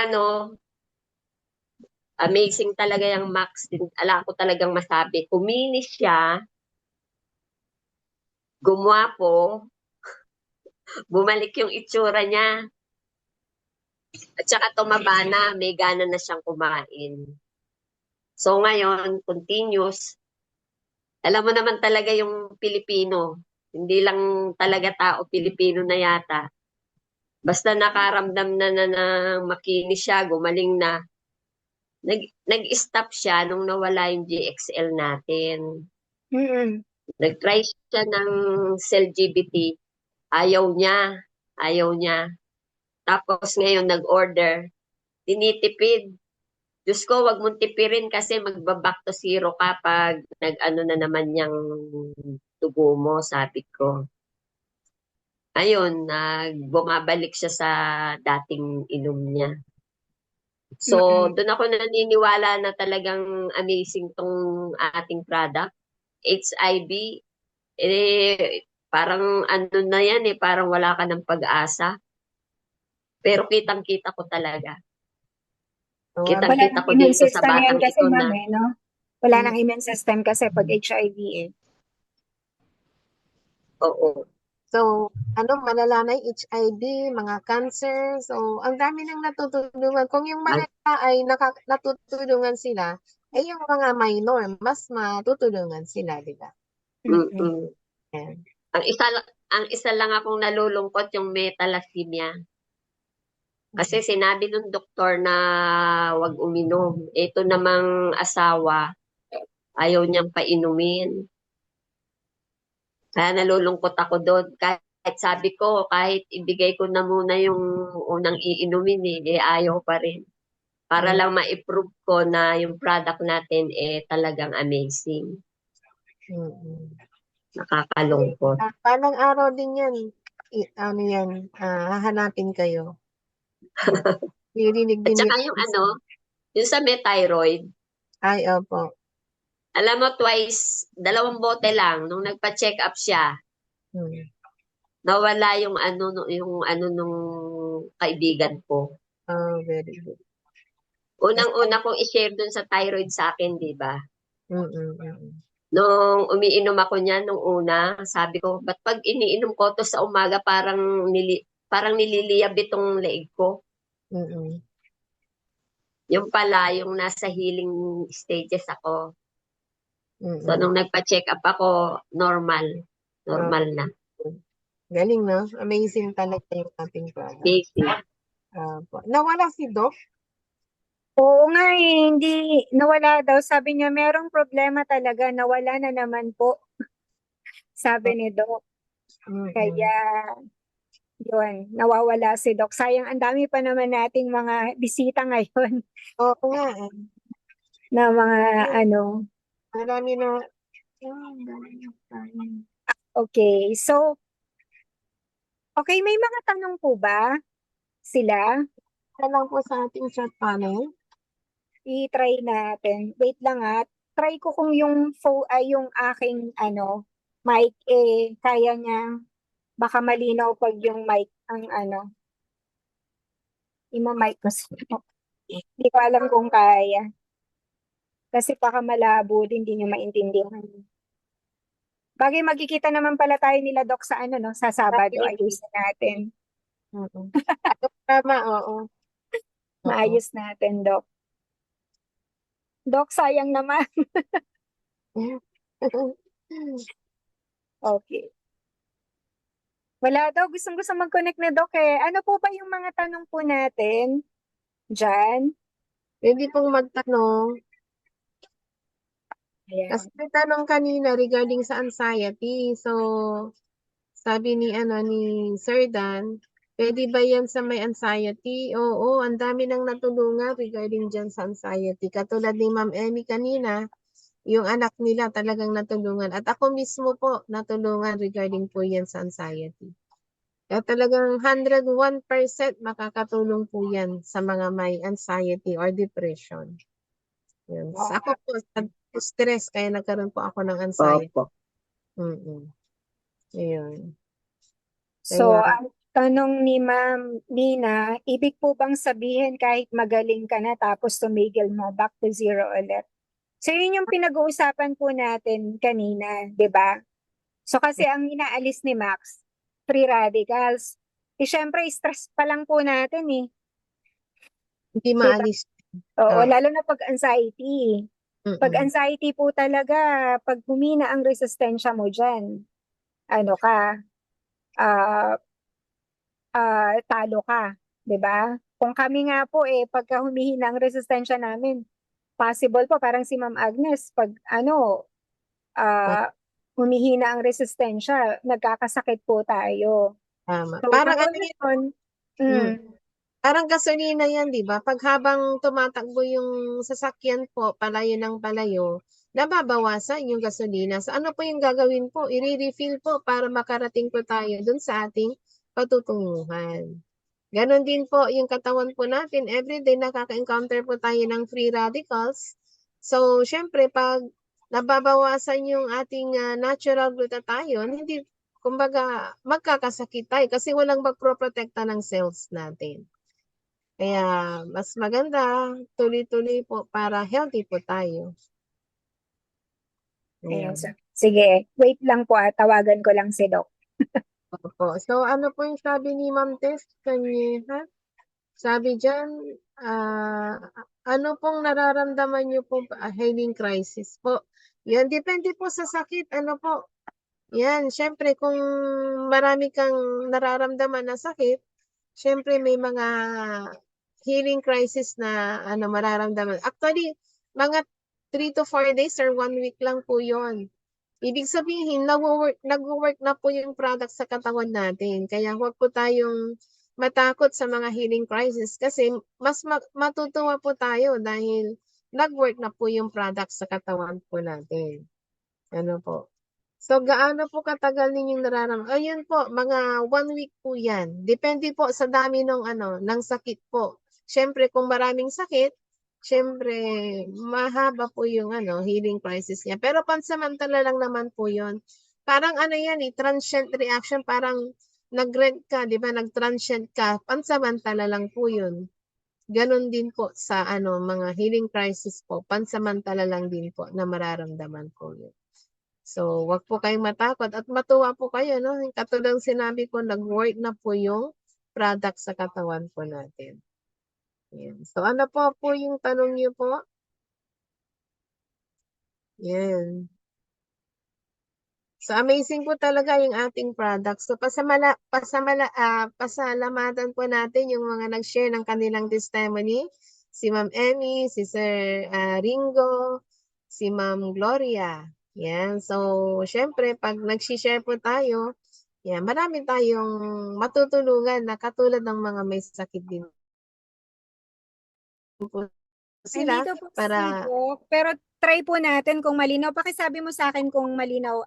amazing talaga yung Max. Ala ko talagang masabi. Kuminis siya, gumwapo, bumalik yung itsura niya. At saka tumaba na, may gana na siyang kumain. So ngayon, continuous. Alam mo naman talaga yung Pilipino. Hindi lang talaga tao Pilipino na yata. Basta nakaramdam na makinis siya, gumaling na. Nag-stop siya nung nawala yung GXL natin. Mm-mm. Nag-try siya ng cell GBT. Ayaw niya. Ayaw niya. Tapos ngayon nag-order. Tinitipid. Diyos ko, wag mong tipirin kasi magba-back to zero kapag nag-ano na naman yung tubo mo, sabi ko. Ayun, bumabalik siya sa dating inom niya. So, Mm-mm. doon ako naniniwala na talagang amazing tong ating product. HIV, parang ano na yan parang wala ka ng pag-asa. Pero kitang-kita ko talaga. Wala Kitang-kita nang ko immune dito sa system yan batang kasi, ito ma'am, na no? Wala nang immune system kasi pag HIV eh. oo. So, malala na yung HIV, mga cancer. So, ang dami nang natutulungan. Kung yung malala ay natutulungan sila, yung mga minor, mas matutulungan sila, di ba? Mm-mm. Mm-mm. Ayan. Ang isa lang akong nalulungkot yung may thalassemia. Kasi sinabi nung doktor na wag uminom. Ito namang asawa, ayaw niyang painumin. Kaya nalulungkot ako doon. Kahit sabi ko, kahit ibigay ko na muna yung unang iinumin ayaw pa rin. Para lang ma-prove ko na yung product natin talagang amazing. Mm-mm. Nakakalungkot. Palang araw din yan. Hahanapin kayo. Nirinig At din saka yun. yung sa may thyroid, Ay, opo. alam mo, 2 bote lang, nung nagpa-check up siya, nawala yung nung kaibigan ko. Oh, very good. Unang-una kong i-share dun sa thyroid sa akin, di ba? Mm-mm. Nung umiinom ako niyan nung una, sabi ko, ba't pag iniinom ko to sa umaga parang nililiyab itong leeg ko. Mm-mm. Yung pala, yung nasa healing stages ako. So, Mm-mm. nung nagpa-check up ako, normal. Normal na. Galing, no? Amazing talaga yung ating product. Basic. Nawala si Doc? Oo nga hindi nawala daw. Sabi niya, merong problema talaga, nawala na naman po, sabi ni Doc. Mm-mm. Kaya, yun, nawawala si Doc. Sayang, ang dami pa naman nating mga bisita ngayon Oo nga, na mga ano. marami na. Okay, so, okay, may mga tanong po ba sila? Isa lang po sa ating chat panel. I-try natin. Wait lang at try ko kung yung yung aking mic kaya niya, baka malinaw pag yung mic ang ima-mic ko hindi ko alam kung kaya. Kasi baka malabo din, hindi niyo maintindihan. Bagay magkikita naman pala tayo nila Doc sa no, sa Sabado, ayusin natin. Tama, oo. Maayos natin, Doc. Doc, sayang naman. Okay. Wala daw, gustong-gusto mag-connect na Doc eh. Ano po ba yung mga tanong po natin dyan? Pwede pong magtanong. Ayan. Kasi may tanong kanina regarding sa anxiety. So, sabi ni Sir Dan, pwede ba yan sa may anxiety? Oo, ang dami nang natulungan regarding dyan sa anxiety. Katulad ni Ma'am Emmy kanina, yung anak nila talagang natulungan. At ako mismo po natulungan regarding po yan sa anxiety. Kaya talagang 101% makakatulong po yan sa mga may anxiety or depression. Yun. Sa ako po, sa stress, kaya nagkaroon po ako ng anxiety. Opo. Ayun. So, Kaya- ang tanong ni Ma'am Nina, ibig po bang sabihin kahit magaling ka na tapos tumigil mo, back to zero ulit? So, yun yung pinag-uusapan po natin kanina, di ba? So, kasi ang inaalis ni Max, free radicals. Syempre, stress pa lang po natin eh. Hindi maalis. Oo, Ah. lalo na pag anxiety. Pag Mm-mm. anxiety po talaga, pag humina ang resistensya mo dyan, ah, talo ka, 'di ba? Kung kami nga po pagka humihina ang resistensya namin, possible po parang si Ma'am Agnes pag humihina ang resistensya, nagkakasakit po tayo. Tama. So, Parang katulad nun, parang gasolina yan, di ba? Pag habang tumatakbo yung sasakyan po, palayo ng palayo, nababawasan yung gasolina. So ano po yung gagawin po? I-refill po para makarating po tayo dun sa ating patutunguhan. Ganon din po yung katawan po natin. Everyday nakaka-encounter po tayo ng free radicals. So, syempre, pag nababawasan yung ating natural glutathione, hindi, kumbaga, magkakasakit tayo kasi walang magproprotekta ng cells natin. Kaya, mas maganda, tuloy-tuloy po para healthy po tayo. ayun, sige, wait lang po tawagan ko lang si Doc. Opo. So, ano po yung sabi ni Ma'am Tess kanina? Sabi dyan, ano pong nararamdaman niyo po healing crisis po? Yan, depende po sa sakit. Ano po? Yan, syempre kung marami kang nararamdaman na sakit, syempre may mga healing crisis na mararamdaman. Actually, mga 3 to 4 days or 1 week lang po yon. Ibig sabihin, nag-work na po yung product sa katawan natin. Kaya huwag po tayong matakot sa mga healing crisis kasi mas matutuwa po tayo dahil nag-work na po yung product sa katawan po natin. Ano po? So, gaano po katagal ninyong nararamdaman? Ayun po, mga 1 week po yan. Depende po sa dami ng sakit po. Siyempre, kung maraming sakit, siyempre, mahaba po yung healing crisis niya. Pero pansamantala lang naman po yun. Parang yan transient reaction, parang nag-rent ka, di ba? Nag-transient ka, pansamantala lang po yun. Ganon din po sa mga healing crisis po, pansamantala lang din po na mararamdaman po yun. So, wag po kayong matakot at matuwa po kayo, no? Katulad ng sinabi ko, nag-work na po yung product sa katawan po natin. Yan. So, ano po yung tanong niyo po? Yan. So, amazing po talaga yung ating products. So, pasalamatan po natin yung mga nag-share ng kanilang testimony. Si Ma'am Emmy, si Sir Ringo, si Ma'am Gloria. Yan. So, syempre, pag nag-share po tayo, yan, marami tayong matutulungan na katulad ng mga may sakit din po sila Nandito po si para Doc, pero try po natin kung malinaw. Pakisabi mo sa akin kung malinaw.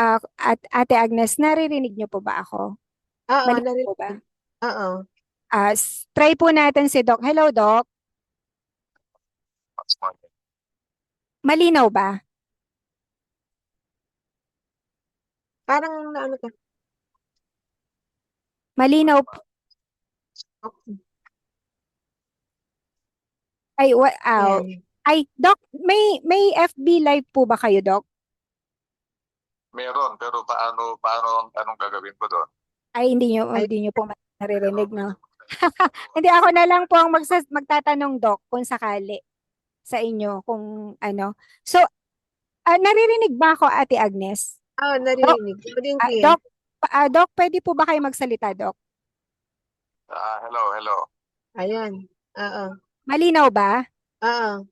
At Ate Agnes, naririnig niyo po ba ako? oo, Malinaw po ba? oo. Try po natin si Doc. Hello, Doc. Malinaw ba? Parang ano ka? Malinaw po. Ay, Yan. ay, Doc, may FB live po ba kayo, Doc? Meron, pero anong gagawin ko doon? Ay, hindi niyo po naririnig, no? Hindi, ako na lang po ang magtatanong, Doc, kung sakali sa inyo, kung ano. So, naririnig ba ako, Ate Agnes? Oo, narinig. Pwedeng clear. Doc, Doc, pwede po ba kayo magsalita, Doc? Hello. Ayan. Oo. Malinaw ba? Oo.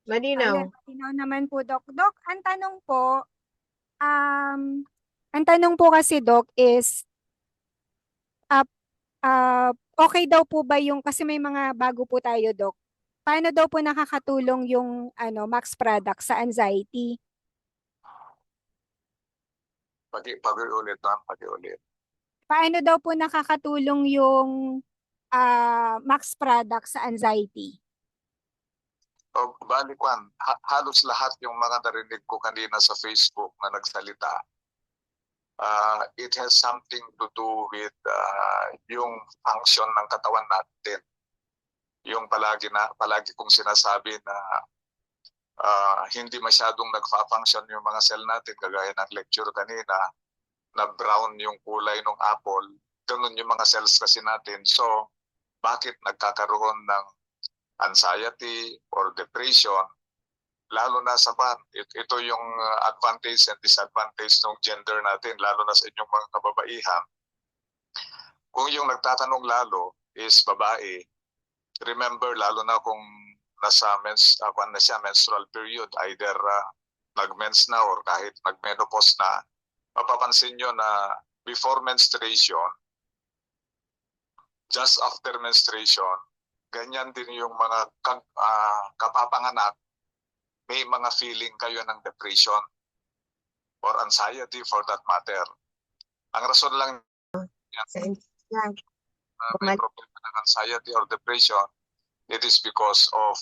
Malinaw. Ayan, malinaw naman po, Doc. Doc, ang tanong po kasi, Doc, is, okay daw po ba yung, kasi may mga bago po tayo, Doc. Paano daw po nakakatulong yung Max product sa anxiety? Pag-ulit, ma'am, pag-ulit. Paano daw po nakakatulong yung Max product sa anxiety? O, bali, Kwan, halos lahat yung mga narinig ko kanina sa Facebook na nagsalita, it has something to do with yung function ng katawan natin. Yung palagi kong sinasabi na hindi masyadong nagfa-function yung mga cell natin, kagaya ng lecture kanina, na brown yung kulay ng apple, ganun yung mga cells kasi natin. So, bakit nagkakaroon ng anxiety or depression? Lalo na sa man, ito yung advantage and disadvantage ng gender natin, lalo na sa inyong mga kababaihan. Kung yung nagtatanong lalo is babae, remember, lalo na kung nasa menstrual period, either nag-mens na or kahit nag-menopause na, mapapansin nyo na before menstruation, just after menstruation, ganyan din yung mga kapapanganak, may mga feeling kayo ng depression or anxiety for that matter. Ang rason lang Yan. may problema ng anxiety or depression, it is because of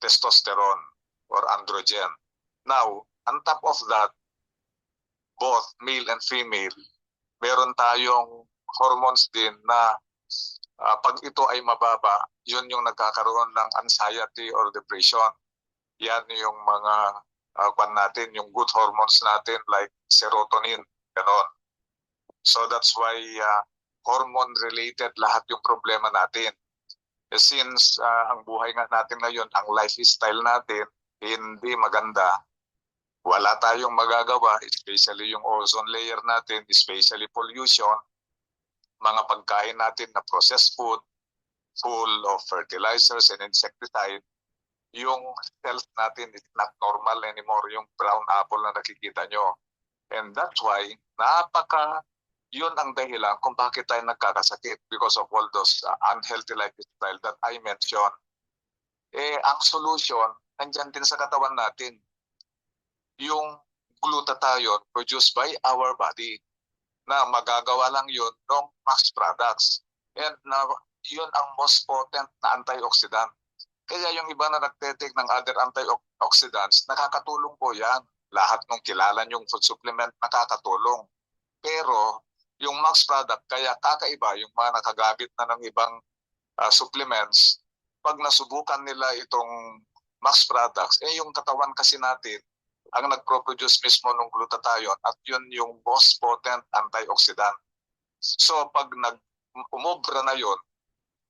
testosterone or androgen. Now, on top of that, both male and female, meron tayong hormones din na pag ito ay mababa, yun yung nagkakaroon ng anxiety or depression. Yan yung mga natin, yung good hormones natin like serotonin, gano'n. So that's why hormone-related lahat yung problema natin. Since ang buhay nga natin ngayon, ang lifestyle natin, hindi maganda. Wala tayong magagawa, especially yung ozone layer natin, especially pollution, mga pagkain natin na processed food, full of fertilizers and insecticide, yung cells natin is not normal anymore, yung brown apple na nakikita nyo. And that's why, yun ang dahilan kung bakit tayo nagkakasakit because of all those unhealthy lifestyle that I mentioned. Ang solution, nandyan din sa katawan natin. Yung glutathione produced by our body na magagawa lang yun ng Max products. And yun ang most potent na antioxidant. Kaya yung iba na nagtetake ng other antioxidants, nakakatulong po yan. Lahat ng kilala yung food supplement nakakatulong. Pero yung Max product, kaya kakaiba yung mga nakagamit na ng ibang supplements, pag nasubukan nila itong Max products, yung katawan kasi natin ang nagpro-produce mismo ng glutathione at yun yung most potent antioxidant. So pag umobra na yun,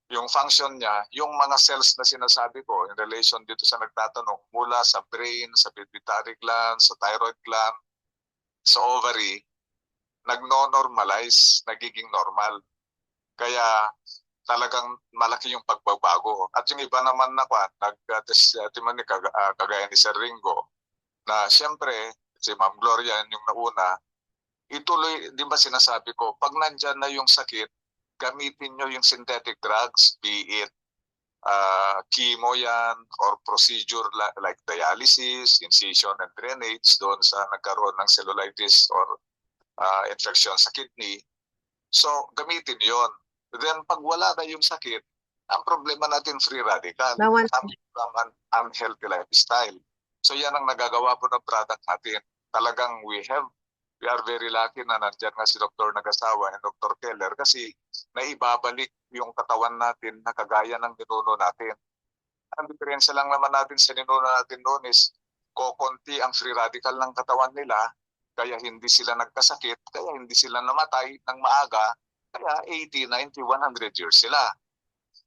yung function niya, yung mga cells na sinasabi ko in relation dito sa nagtatanong, mula sa brain, sa pituitary gland, sa thyroid gland, sa ovary, nagno-normalize, nagiging normal. Kaya talagang malaki yung pagbabago. At yung iba naman na nag-testimony kagaya ni Sir Ringo, na siyempre, si Ma'am Gloria yung nauna, ituloy, di ba sinasabi ko, pag nandyan na yung sakit, gamitin nyo yung synthetic drugs, be it chemo yan, or procedure like dialysis, incision and drainage, doon sa nagkaroon ng cellulitis or infection sa kidney. So, gamitin yon. Then, pag wala na yung sakit, ang problema natin free radical, ang unhealthy lifestyle. So, yan ang nagagawa po ng product natin. Talagang we are very lucky na nandyan nga si Dr. Nagasawa and Dr. Keller kasi naibabalik yung katawan natin na kagaya ng ninuno natin. Ang diferensya lang naman natin sa ninuno natin noon is kokonti ang free radical ng katawan nila, kaya hindi sila nagkasakit, kaya hindi sila namatay ng maaga, kaya 80, 90, 100 years sila.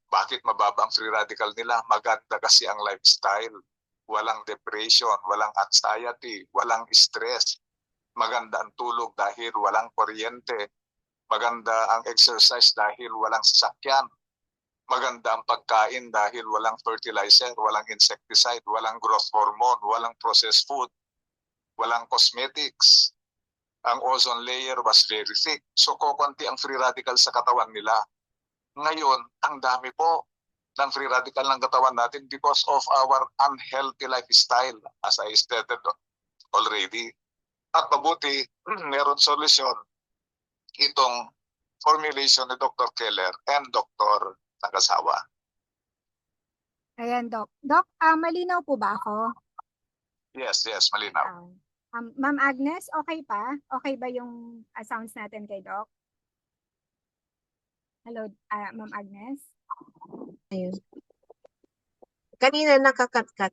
Bakit mababa ang free radical nila? Maganda kasi ang lifestyle. Walang depression, walang anxiety, walang stress. Maganda ang tulog dahil walang kuryente. Maganda ang exercise dahil walang sasakyan. Maganda ang pagkain dahil walang fertilizer, walang insecticide, walang growth hormone, walang processed food, walang cosmetics. Ang ozone layer was very thick. So kokonti ang free radical sa katawan nila. Ngayon, ang dami po ng free radical ng katawan natin because of our unhealthy lifestyle, as I stated already. At mabuti, meron solusyon itong formulation ni Dr. Keller and Dr. Nagasawa. Ayan, Doc. Doc, malinaw po ba ako? Yes, malinaw. Ma'am Agnes, okay pa? Okay ba yung sounds natin kay Doc? Hello, Ma'am Agnes? Ayun. Kanina nakakat-kat.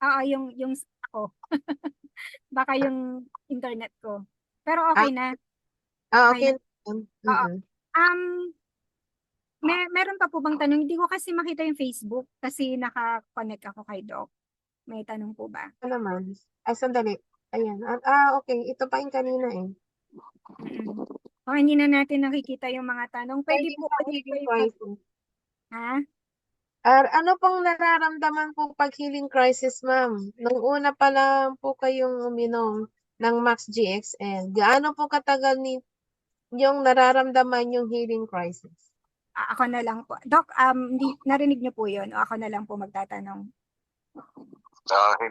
Oo, yung ako. Baka yung internet ko. Pero okay na. Okay. Oo. Meron pa po bang tanong? Hindi ko kasi makita yung Facebook kasi naka-connect ako kay Doc. May tanong po ba? Ano naman? Ay, sandali. Ayan. Okay. Ito pa yung kanina eh. O, hindi na natin nakikita yung mga tanong. Pwede po healing crisis. Ha? Ano pong nararamdaman po pag healing crisis, ma'am? Nung una pa lang po kayong uminom ng Max GXL, gaano po katagal yung nararamdaman yung healing crisis? Ako na lang po. Doc, narinig niyo po yun o ako na lang po magtatanong?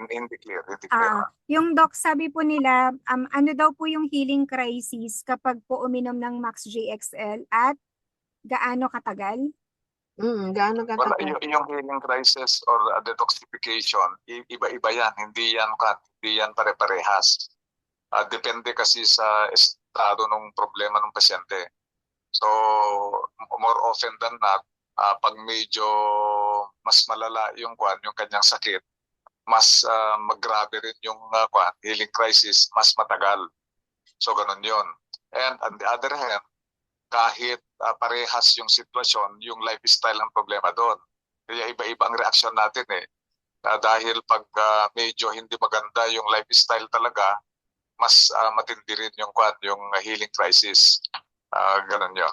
Hindi clear. Yung Doc, sabi po nila, ano daw po yung healing crisis kapag po uminom ng Max GXL at gaano katagal? Gaano katagal? Well, yung healing crisis or detoxification, iba-iba yan. Hindi yan pare-parehas. Depende kasi sa estado ng problema ng pasyente. So, more often than not, pag medyo mas malala yung kanyang sakit, mas maggrabe rin yung healing crisis, mas matagal. So, ganun yun. And on the other hand, kahit parehas yung sitwasyon, yung lifestyle ang problema doon. Kaya iba-iba ang reaksyon natin eh. Dahil pag medyo hindi maganda yung lifestyle talaga, mas matindi rin yung healing crisis. Ganun yun.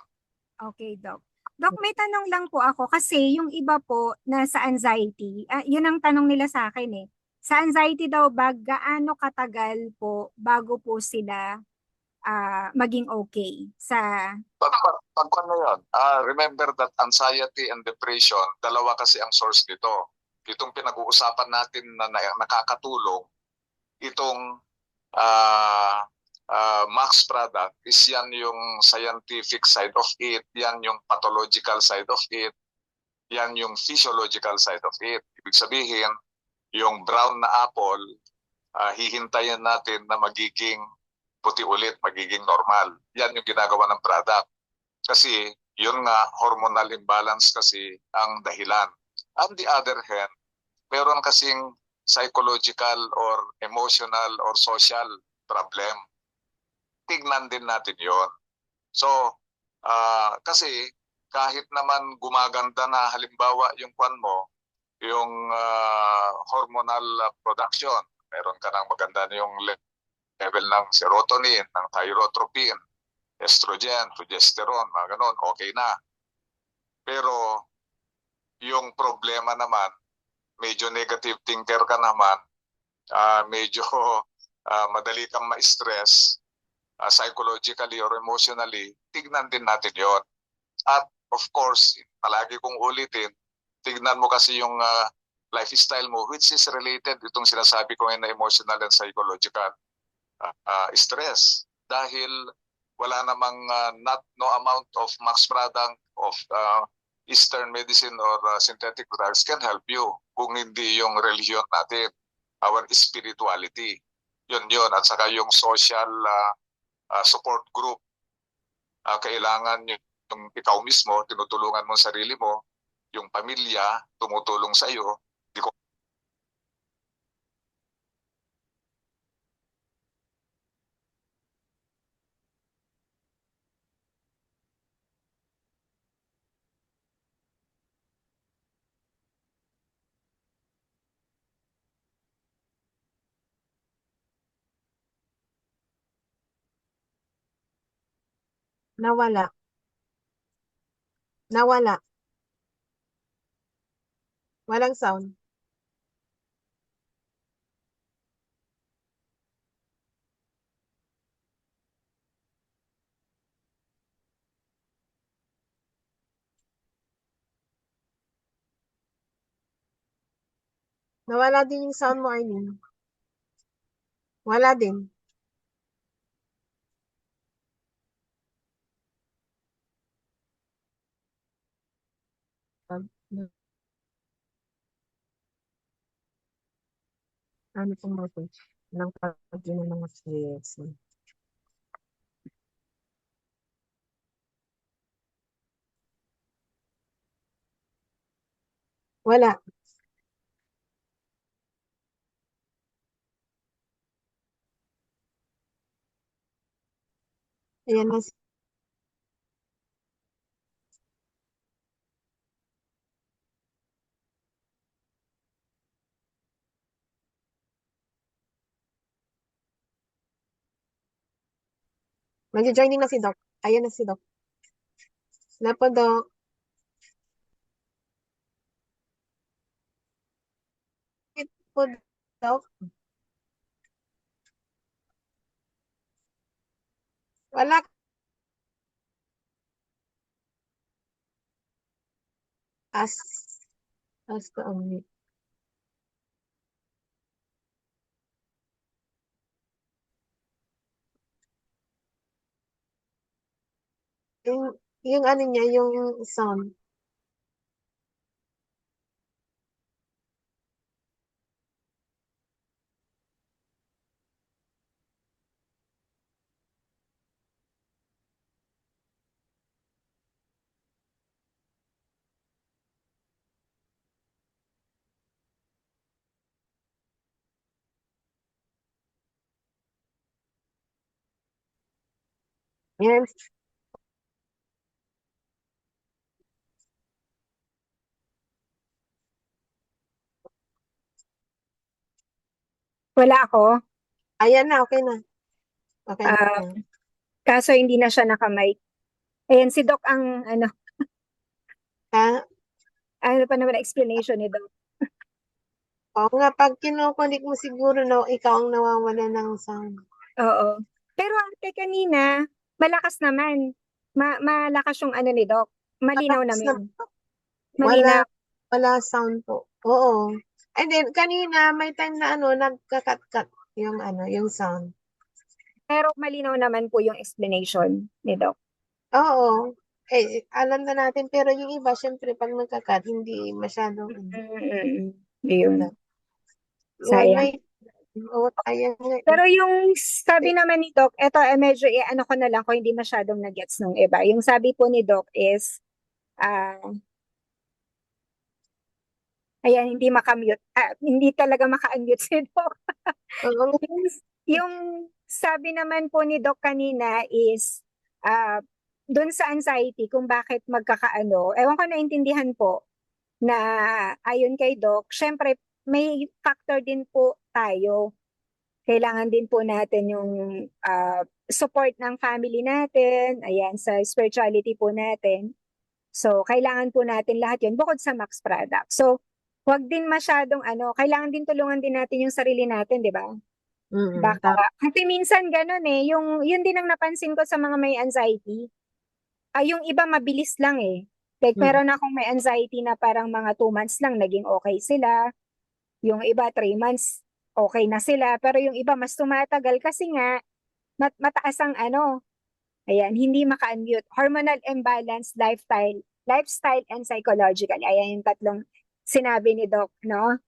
Okay, Doc. Doc, may tanong lang po ako kasi yung iba po na sa anxiety, yun ang tanong nila sa akin eh. Sa anxiety daw ba, gaano katagal po bago po sila maging okay? Pag ano yun, remember that anxiety and depression, dalawa kasi ang source nito. Itong pinag-uusapan natin na nakakatulong, itong Max product is yan yung scientific side of it, yan yung pathological side of it, yan yung physiological side of it. Ibig sabihin, yung brown na apple, hihintayin natin na magiging puti ulit, magiging normal. Yan yung ginagawa ng product. Kasi yun nga, hormonal imbalance kasi ang dahilan. On the other hand, meron kasing psychological or emotional or social problem. Tignan din natin yon. So, kasi kahit naman gumaganda na halimbawa yung kwan mo, yung hormonal production, meron ka ng maganda na yung level ng serotonin, ng thyrotropin, estrogen, progesterone, mga ganun, okay na. Pero yung problema naman, medyo negative thinker ka naman, medyo madali kang ma-stress, psychologically or emotionally, tignan din natin yon. At of course, palagi kong ulitin, tignan mo kasi yung lifestyle mo, which is related itong sinasabi ko ngayon na emotional and psychological stress. Dahil wala namang no amount of mass product of Eastern medicine or synthetic drugs can help you kung hindi yung religion natin, our spirituality. Yun. At saka yung social support group. Kailangan yung ikaw mismo, tinutulungan mo sarili mo, yung pamilya, tumutulong sa iyo. Nawala. Nawala. Walang sound. Nawala din yung sound mo, Arlene. Wala din. Ano pong message ng pag-ina ng experience mo? Wala. Ayan na. Mag-joining na si Doc. Ayan na si Doc. Na po, Doc. Po, Doc. Wala. As to unmute. Yung ano niya, yung sound. Yan. Wala ako. Ayan na, okay na. Okay Ah, na. kaso hindi na siya nakamic. Ayan, si Doc ang Ha? ano pa naman explanation ni Doc. Oo nga, pag kinukunik mo siguro, no, ikaw ang nawawala ng sound. Oo. Pero ate kanina, malakas naman. Malakas yung ano ni Doc. Malinaw Malakas naman. Wala, Malinaw. wala sound po. Oo. And then, kanina, may time na nagka-cut-cut yung yung sound. Pero malinaw naman po yung explanation ni Doc. Oo. Alam na natin, pero yung iba, syempre, pag nagka-cut, hindi masyadong, Yun. yun, Sayang. sayang nga. Pero yung sabi naman ni Doc, eto medyo ano ko na lang kung hindi masyadong na-gets nung iba. Yung sabi po ni Doc is, Ayan, hindi makamute. Hindi talaga maka-unmute si Doc. Oo, Yung sabi naman po ni Doc kanina is ah dun sa anxiety kung bakit magkakaano. Ewan ko naintindihan po na ayon kay Doc, syempre may factor din po tayo. Kailangan din po natin yung support ng family natin, ayan, sa spirituality po natin. So, kailangan po natin lahat yun bukod sa Max product. So, wag din masyadong kailangan din tulungan din natin yung sarili natin, di ba? Baka, tama. kasi minsan ganun yun din ang napansin ko sa mga may anxiety. Yung iba mabilis lang eh. Like, Mm. meron akong may anxiety na parang mga 2 months lang naging okay sila. Yung iba 3 months, okay na sila. Pero yung iba mas tumatagal kasi nga, mataas ang ayan, hindi maka-unmute. Hormonal imbalance, lifestyle and psychological. Ayan yung tatlong sinabi ni Doc, no?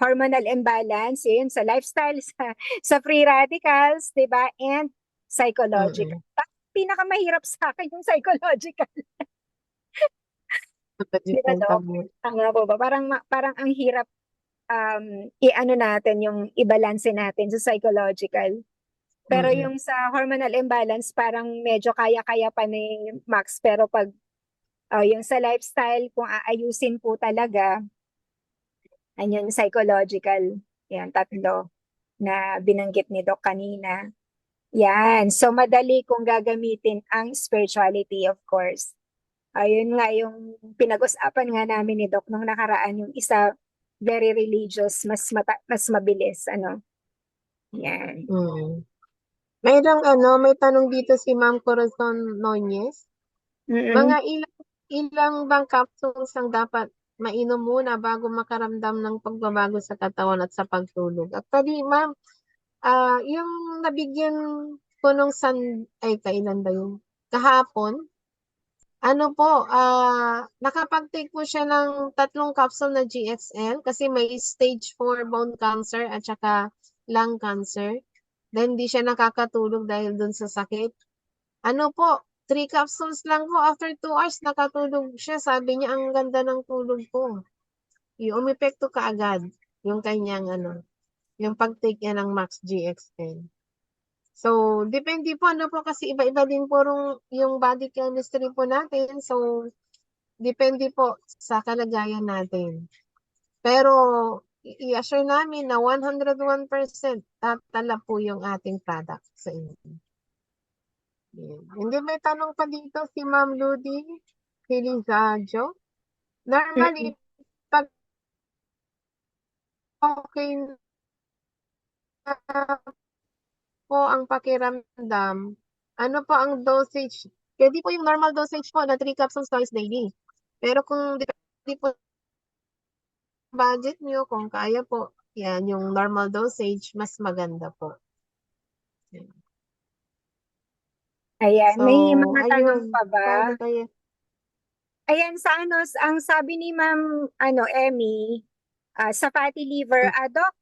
Hormonal imbalance, yun sa lifestyle, sa free radicals, di ba? And psychological. Pinakamahirap sa akin yung psychological. Di ba, Doc? Tama po ba? Parang ang hirap i-ano natin yung i-balance natin sa psychological. Pero yung sa hormonal imbalance, parang medyo kaya-kaya pa ni Max. Pero pag yung sa lifestyle, kung aayusin po talaga, yung psychological, yan, tatlo na binanggit ni Doc kanina. Yan. So, madali kung gagamitin ang spirituality, of course. Ayun nga yung pinag-usapan nga namin ni Doc nung nakaraan, yung isa very religious, mas mabilis, Yan. May tanong dito si Ma'am Corazon Noñez. Mga ilang bang capsules ang dapat mainom muna bago makaramdam ng pagbabago sa katawan at sa pagtulog? Actually, ma'am, yung nabigyan ko nung kailan ba yun? Kahapon, nakapag-take po siya ng 3 capsule na GXL kasi may stage 4 bone cancer at saka lung cancer. Then, di siya nakakatulog dahil dun sa sakit. 3 capsules lang po. After 2 hours, nakatulog siya. Sabi niya, ang ganda ng tulog ko. Yung umepekto kaagad yung kanyang yung pag-take niya ng Max GXL. So, depende po, kasi iba-iba din po yung body chemistry po natin. So, depende po sa kalagayan natin. Pero, i-assure namin na 101% tatala po yung ating product sa inyo. Hindi, may tanong pa dito si Ma'am Ludi Filizajo. Normally, pag okay na po ang pakiramdam, ano po ang dosage? Pwede po yung normal dosage po na 3 capsules twice daily. Pero kung depende po budget nyo, kung kaya po, yan, yung normal dosage, mas maganda po. Ayan, So, may mga tanong ayun. pa ba? Paano tayo? Ayan, ang sabi ni Ma'am Emmy, sa fatty liver, Doc,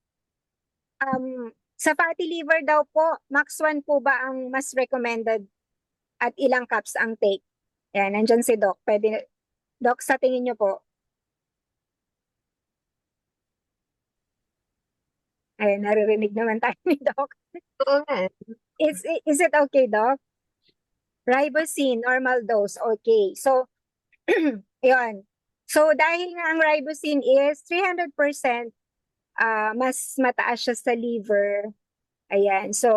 sa fatty liver daw po, Max 1 po ba ang mas recommended at ilang cups ang take? Ayan, nandyan si Doc. Pwede, Doc, sa tingin niyo po? Ayan, naririnig naman tayo ni Doc. Oo nga. Is it okay, Doc? Ribosine, normal dose, okay. So, yun. So, dahil nga ang ribosine is 300%, mas mataas siya sa liver. Ayan. So,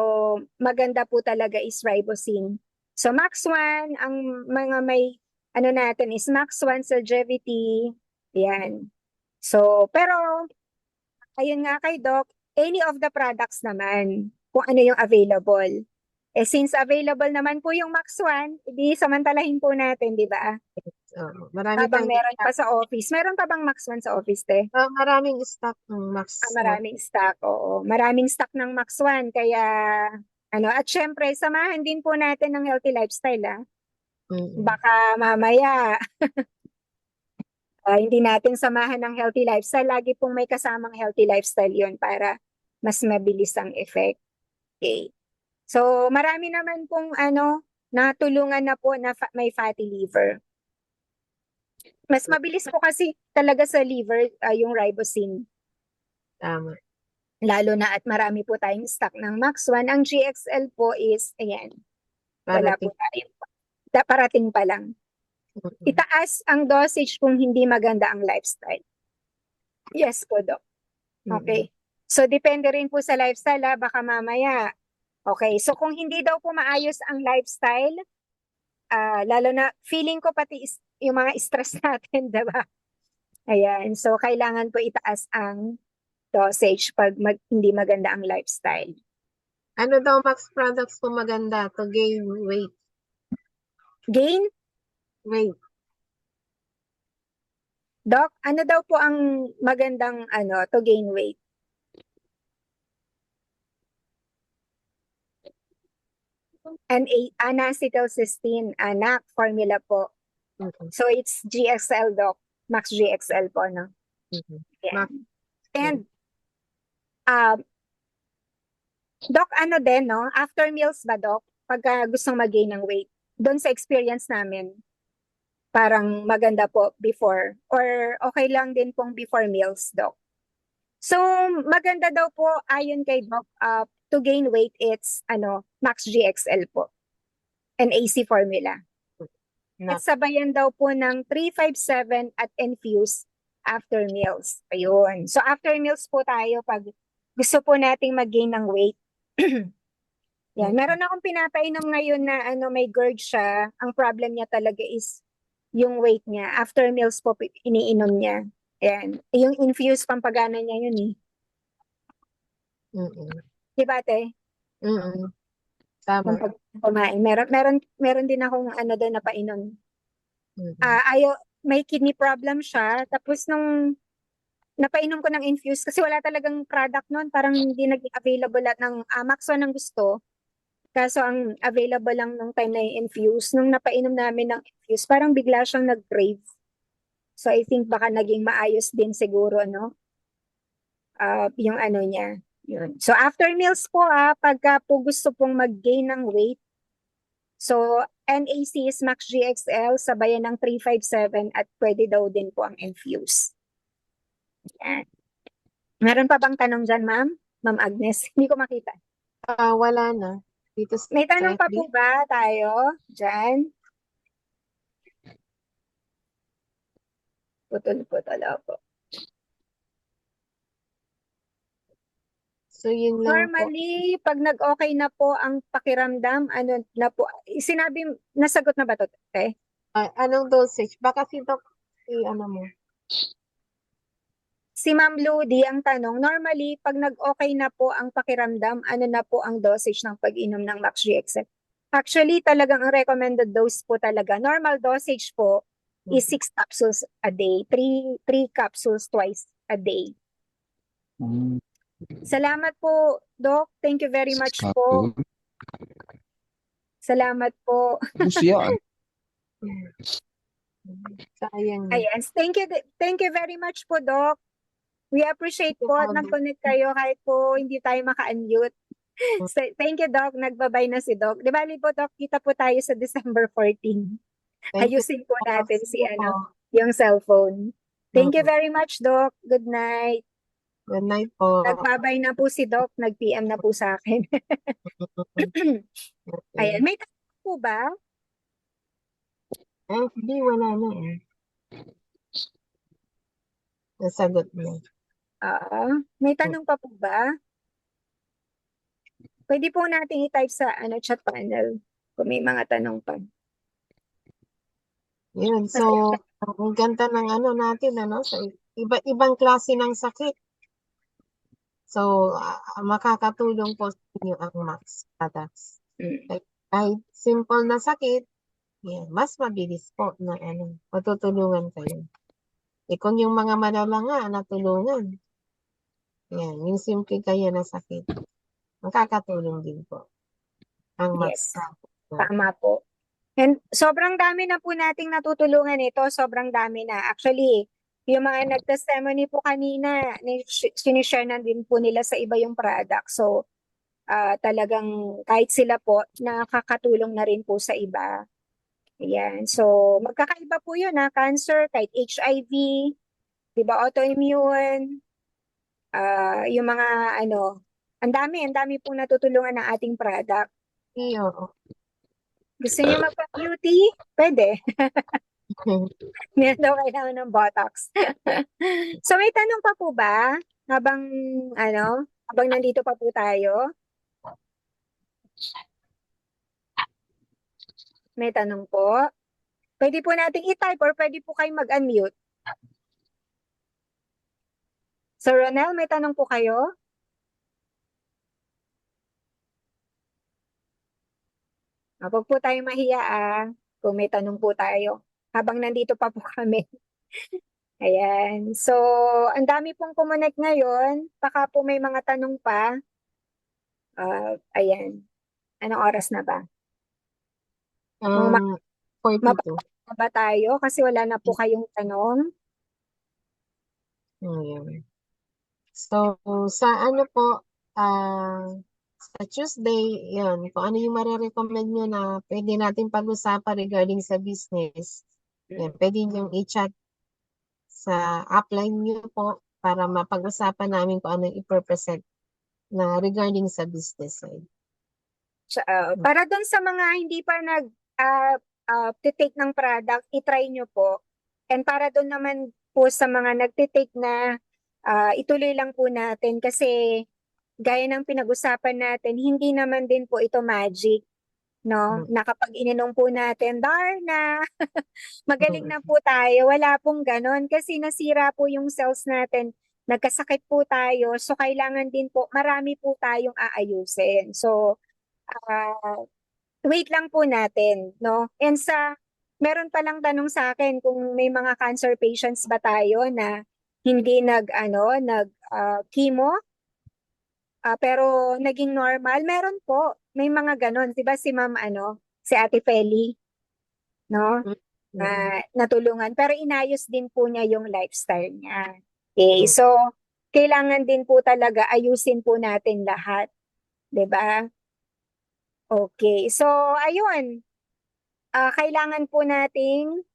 maganda po talaga is ribosine. So, Max 1, ang mga may, natin is Max 1 Celgevity. Ayan. So, pero, ayun nga kay Doc, any of the products naman, kung ano yung available. Since available naman po yung Max 1, edi samantalahin po natin, di ba? Marami Habang pang meron pa sa office. Meron pa bang Max 1 sa office, te? maraming stock ng Max. Maraming stock, oo. Maraming stock ng Max 1. Kaya, at syempre, samahan din po natin ng healthy lifestyle, Baka mamaya, hindi natin samahan ng healthy lifestyle. Lagi pong may kasamang healthy lifestyle yon para mas mabilis ang effect. Okay. So, marami naman pong natulungan na po na may fatty liver. Mas mabilis po kasi talaga sa liver yung ribosine. Tama. Lalo na at marami po tayong stock ng Max 1. Ang GXL po is, ayan, wala po tayo. Parating pa lang. Mm-mm. Itaas ang dosage kung hindi maganda ang lifestyle. Yes po, Doc. Okay. So, depende rin po sa lifestyle, baka mamaya. Okay. So, kung hindi daw po maayos ang lifestyle, lalo na feeling ko pati yung mga stress natin, diba? Ayan. So, kailangan po itaas ang dosage pag hindi maganda ang lifestyle. Ano daw Max products po maganda to gain weight? Gain? Weight. Doc, ano daw po ang magandang to gain weight? N-acetylcysteine, anak, formula po. Mm-mm. So, it's GXL, Doc. Max GXL po, no? Mm-mm. Yan. Max. And, Doc, ano din, no? After meals ba, Doc? Pagka gustong mag-gain ng weight, doon sa experience namin, parang maganda po before. Or okay lang din pong before meals, Doc. So, maganda daw po, ayon kay Doc, to gain weight, it's, Max GXL po. An AC formula. At sabayan daw po ng 357 at Infuse after meals. Ayun. So, after meals po tayo pag gusto po nating mag-gain ng weight. Yan. Meron akong pinapainom ngayon na may GERD siya. Ang problem niya talaga is yung weight niya. After meals po, iniinom niya. Yan. Yung Infuse, pampagana niya yun eh. Mm-mm. Diba, te? Mm-mm. Tama. Kumain. Meron din akong doon na painom. Mm-mm. May kidney problem siya. Tapos nung napainom ko ng Infuse, kasi wala talagang product noon, parang hindi naging available at ng Max 1 ang gusto. Kaso ang available lang nung time na yung Infuse. Nung napainom namin ng Infuse, parang bigla siyang nag-crave. So I think baka naging maayos din siguro, no? Yung niya. Yun. So after meals po, pagka po gusto pong mag-gain ng weight, so NAC is Max GXL, sabayan ng 357 at pwede daw din po ang Infuse. Yan. Meron pa bang tanong dyan, ma'am? Ma'am Agnes, hindi ko makita. Wala na. Dito May tanong pa FB. po ba tayo dyan? Putol-putol po. So, yun lang po. Normally, pag nag-okay na po ang pakiramdam, na po, nasagot na ba to, te? Anong dosage? Baka si Doc, mo. Si Ma'am Ludi, ang tanong, normally, pag nag-okay na po ang pakiramdam, ano na po ang dosage ng pag-inom ng Max GXL? Actually, talagang ang recommended dose po talaga, normal dosage po is 6 capsules a day, 3 capsules twice a day. Salamat po, Doc. Thank you very much po. Salamat po. Yan. Sayang. Ayan. Thank you very much po, Doc. We appreciate po at nag-connect kayo kahit po hindi tayo maka-unmute. So, thank you, Doc. Nagbabay na si Doc. Di bali po, Doc, kita po tayo sa December 14. Ayusin po natin yung cellphone. Thank you very much, Doc. Good night. Good night po. Nagbabay na po si Doc. Nag-PM na po sa akin. Ayan. May tanong po ba? FB, wala na eh. Nasagot mo. May tanong pa po ba? Pwede po natin i-type sa chat panel kung may mga tanong pa. Yun, so, ang ganda ng natin, sa iba't-ibang klase ng sakit. So, makakatulong po sa inyo ang Max products. Kahit simple na sakit, mas mabilis po na matutulungan kayo. Kung yung mga malala natulungan, yung simple kaya na sakit, makakatulong din po ang Max. Yes, tama po. And sobrang dami na po nating natutulungan ito, sobrang dami na. Actually, yung mga nag-testimony po kanina, sinishare na din po nila sa iba yung product. So, talagang kahit sila po, nakakatulong na rin po sa iba. Ayan. So, magkakaiba po yun ha. Cancer, kahit HIV, di ba, autoimmune, yung mga ano, ang dami po natutulungan ng ating product. Oo. Gusto niyo magpa-beauty? Pwede. Meron daw kailangan ng Botox. So, may tanong pa po ba? Habang nandito pa po tayo? May tanong po? Pwede po nating i-type or pwede po kayong mag-unmute. So, Ronel, may tanong po kayo? Huwag po tayong mahiya kung may tanong po tayo. Habang nandito pa po kami. Ayan. So, ang dami pong kumonek ngayon. Baka po may mga tanong pa. Ayan. Anong oras na ba? Mga 42. mapapagod na ba tayo? Kasi wala na po kayong tanong. Ayan. So, sa ano po, sa Tuesday, yun, kung ano yung marirecommend nyo na pwede natin pag-usapan regarding sa business, yan, pwede nyo i-chat sa upline nyo po para mapag-usapan namin kung ano yung i-present na regarding sa business side. Para doon sa mga hindi pa nag-take ng product, itry nyo po. And para doon naman po sa mga nagtitake na ituloy lang po natin kasi gaya ng pinag-usapan natin, hindi naman din po ito magic, no? Na kapag ininom po natin, darna, magaling na po tayo. Wala pong ganon kasi nasira po yung cells natin. Nagkasakit po tayo. So, kailangan din po, marami po tayong aayusin. So, wait lang po natin, no? And meron palang tanong sa akin kung may mga cancer patients ba tayo na hindi chemo, pero naging normal. Meron po, may mga ganon. Diba si Ma'am, si Ate Feli, no? Natulungan. Pero inayos din po niya yung lifestyle niya. Okay, so, kailangan din po talaga ayusin po natin lahat. Diba? Okay, so, ayun. Kailangan po nating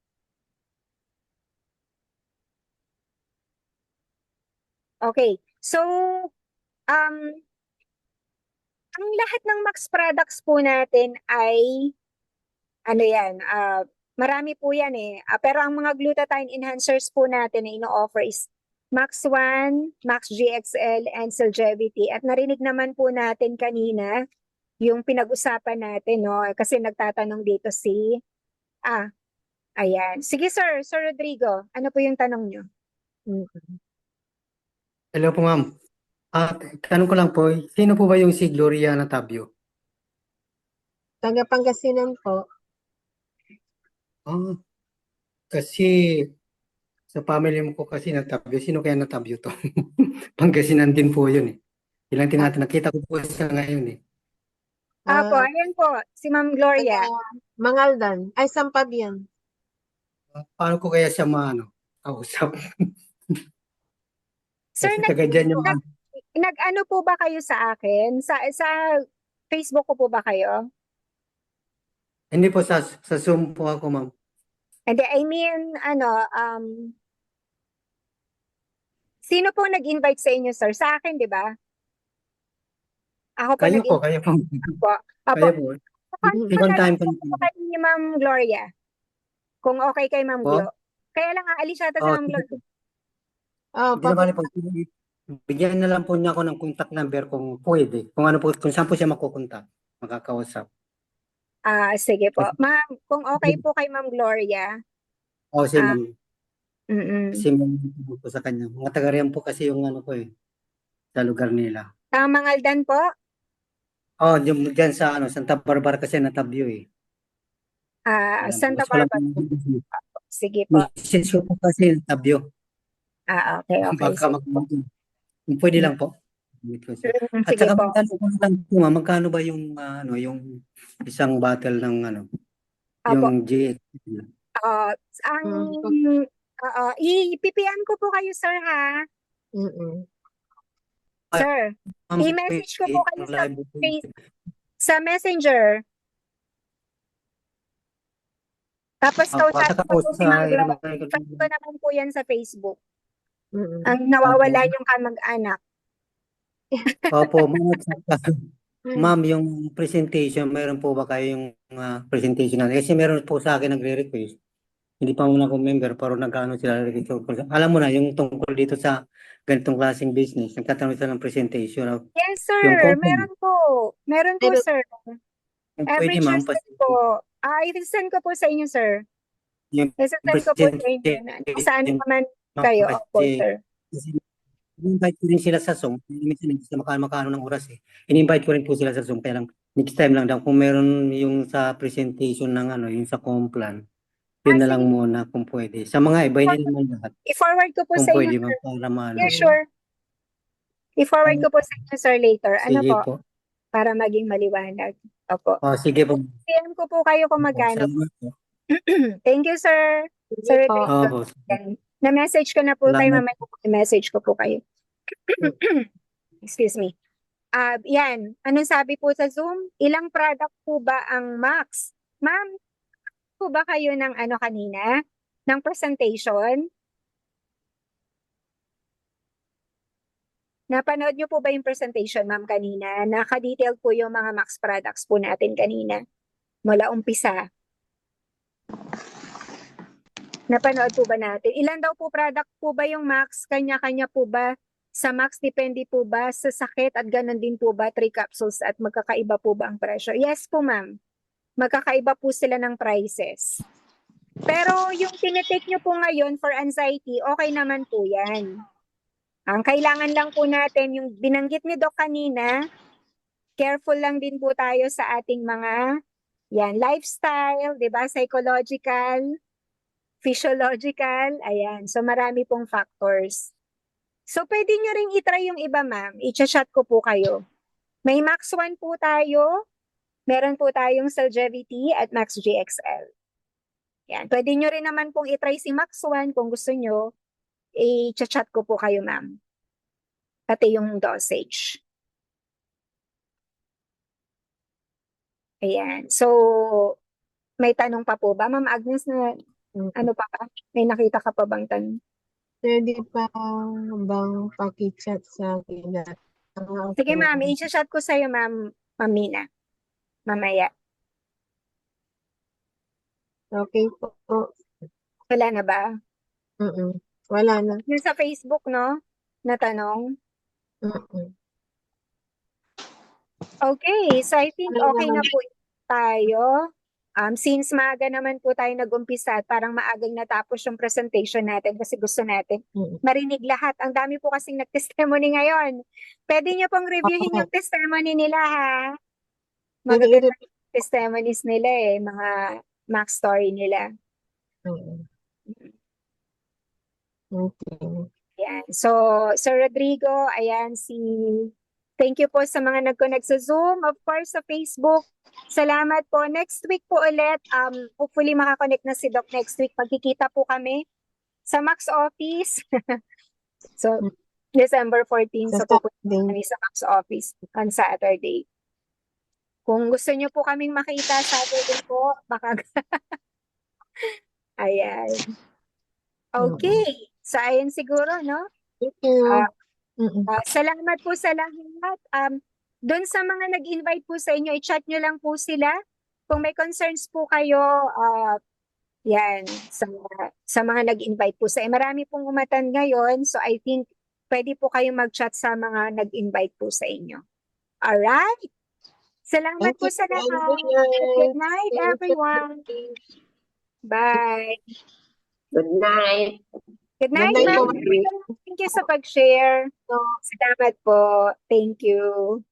okay. So, ang lahat ng Max products po natin ay marami po yan eh. Pero ang mga glutathione enhancers po natin na ino-offer is Max 1, Max GXL, and Celgevity. At narinig naman po natin kanina yung pinag-usapan natin, no? Kasi nagtatanong dito ayan. Sige sir, Sir Rodrigo, ano po yung tanong nyo? Hello po ma'am. Tanong ko lang po, sino po ba yung si Gloria Natabio? Taga Pangasinan po. Kasi sa family mo ko kasi Natabio, sino kaya Natabio to? Pangasinan din po yun eh. Ilang nakita ko po sa ngayon eh. Ayan po, si Ma'am Gloria. Mangaldan. Ay, Sampag yan. Paano ko kaya siya kausap? Sir, Kasi taga dyan yung nag-ano po ba kayo sa akin? Sa Facebook ko po ba kayo? hindi po sa Zoom po ako ma'am. Hindi, I mean, sino po nag-invite sa inyo, sir? Sa akin, di ba? Ako po Kayo po. Apo. Kayo po. Second time po. Kay ni Ma'am Gloria. Kung okay kay Ma'am Glo. Kaya lang aalis yata si Ma'am Gloria. Hindi naman po. Bigyan na lang po niya ako ng contact number kung pwede. Kung saan po siya makukontak, makakausap. Sige po. Ma'am, kung okay po kay Ma'am Gloria. Si ma'am. Si ma'am po sa kanya. Mga taga-riyan po kasi yung ko sa lugar nila. Mangaldan po? Diyan sa Santa Barbara kasi Natabio eh. Santa Barbara. Sige po. Message ko po kasi Natabio. Okay. Baka pwede lang po. At Sige saka po. magkano ba yung yung isang bottle ng yung GX? I-PPM ko po kayo, sir, ha? Sir, i-message ko po kayo sa Messenger. Tapos At kausapin saka ko po po si sa Ma'am Glo. Friend ko naman po yan sa Facebook. Mm-mm. Ang nawawala yung kamag-anak. Opo, ma'am, at saka, ma'am, yung presentation, meron po ba kayo yung presentation natin? Kasi meron po sa akin nagre-request. Hindi pa muna ako member, pero nagkaano sila. Alam mo na, yung tungkol dito sa ganitong klaseng business, nagtatanong sila ng presentation. Yes, Yung sir. company, Meron po. Meron po, Meron. sir. kung Every pwede ma'am, Tuesday po. I-send ko po sa inyo, sir. yung I-send ko po sa inyo. Kung saan presentation, naman ma'am, kayo. Opo, kasi sir. in-invite ko rin sila sa Zoom. Minsan hindi sila makaano ng oras eh. In-invite ko rin po sila sa Zoom. Kaya lang, next time lang daw, kung meron yung sa presentation ng ano, yung sa Complan, yun na lang Sige. muna kung pwede. Sa mga iba, hindi naman lahat. I-forward ko po Kung sa inyo, pwede sir. ma'am, para maano. Yeah, sure. I-forward ko po sa inyo, sir, later. Ano Sige po? po. Para maging maliwanag. Opo. Oh, sige po. PM ko po kayo kung magkano. Salamat po. Thank you, sir. Sige Sir, po. thank you. Opo. Na-message ko na po kayo. Salamat. Mamaya message ko po kayo. Excuse me. Yan. Anong sabi po sa Zoom? Ilang product po ba ang max? Ma'am, po ba kayo ng ano kanina? Ng presentation? Napanood niyo po ba yung presentation, ma'am, kanina? Naka-detail po yung mga max products po natin kanina. Mula umpisa. Napanood po ba natin? Ilan daw po product po ba yung max? Kanya-kanya po ba? Sa max, depende po ba sa sakit at ganun din po ba 3 capsules at magkakaiba po ba ang presyo? Yes po, ma'am. Magkakaiba po sila ng prices. Pero yung tinitake nyo po ngayon for anxiety, okay naman po yan. Ang kailangan lang po natin, yung binanggit ni Doc kanina, careful lang din po tayo sa ating mga lifestyle, 'di ba? Psychological, physiological, ayan. So marami pong factors. So pwede nyo ring itry yung iba, ma'am. I-chat ko po kayo. May Max 1 po tayo. Meron po tayong Celgevity at Max GXL. Yan. Pwede nyo rin naman pong itry si Max 1 kung gusto nyo. I-chat ko po kayo, ma'am. Pati yung dosage. Ayan. So, may tanong pa po ba? Ma'am Agnes, na ano pa ba? May nakita ka pa bang tanong? Pwede pa bang paki-chat sa akin? Sige, ma'am. I-chat ko sa'yo, ma'am Mina. Mamaya. Okay po. Wala na ba? Wala na. Yung sa Facebook, no? Na tanong. Okay. So, I think okay na po tayo. Since maaga naman po tayo nag-umpisa at parang maagang natapos yung presentation natin kasi gusto natin marinig lahat. Ang dami po kasing nag-testimony ngayon. Pwede niyo pong reviewin yung testimony nila, ha? Magaganda yung testimonies nila eh, mga Max story nila. Okay. Ayan. So, Sir Rodrigo, ayan thank you po sa mga nag-connect sa Zoom, of course sa Facebook. Salamat po. Next week po ulit, hopefully makakonect na si Doc next week. Pagkikita po kami sa Max office. So, December 14, so pupunta kami sa Max office on Saturday. Kung gusto niyo po kaming makita Saturday po, baka ayan. Okay. So, ayun siguro, no? Thank you. Salamat po sa lahat. Doon sa mga nag-invite po sa inyo, i-chat nyo lang po sila. Kung may concerns po kayo, yan, sa mga nag-invite po sa inyo. Marami pong umatan ngayon, so I think pwede po kayong mag-chat sa mga nag-invite po sa inyo. Alright? Salamat po sa lahat. Good night, everyone. Bye. Good night. Good night, Good night ma'am. po. Thank you sa pag-share. Salamat po. Thank you.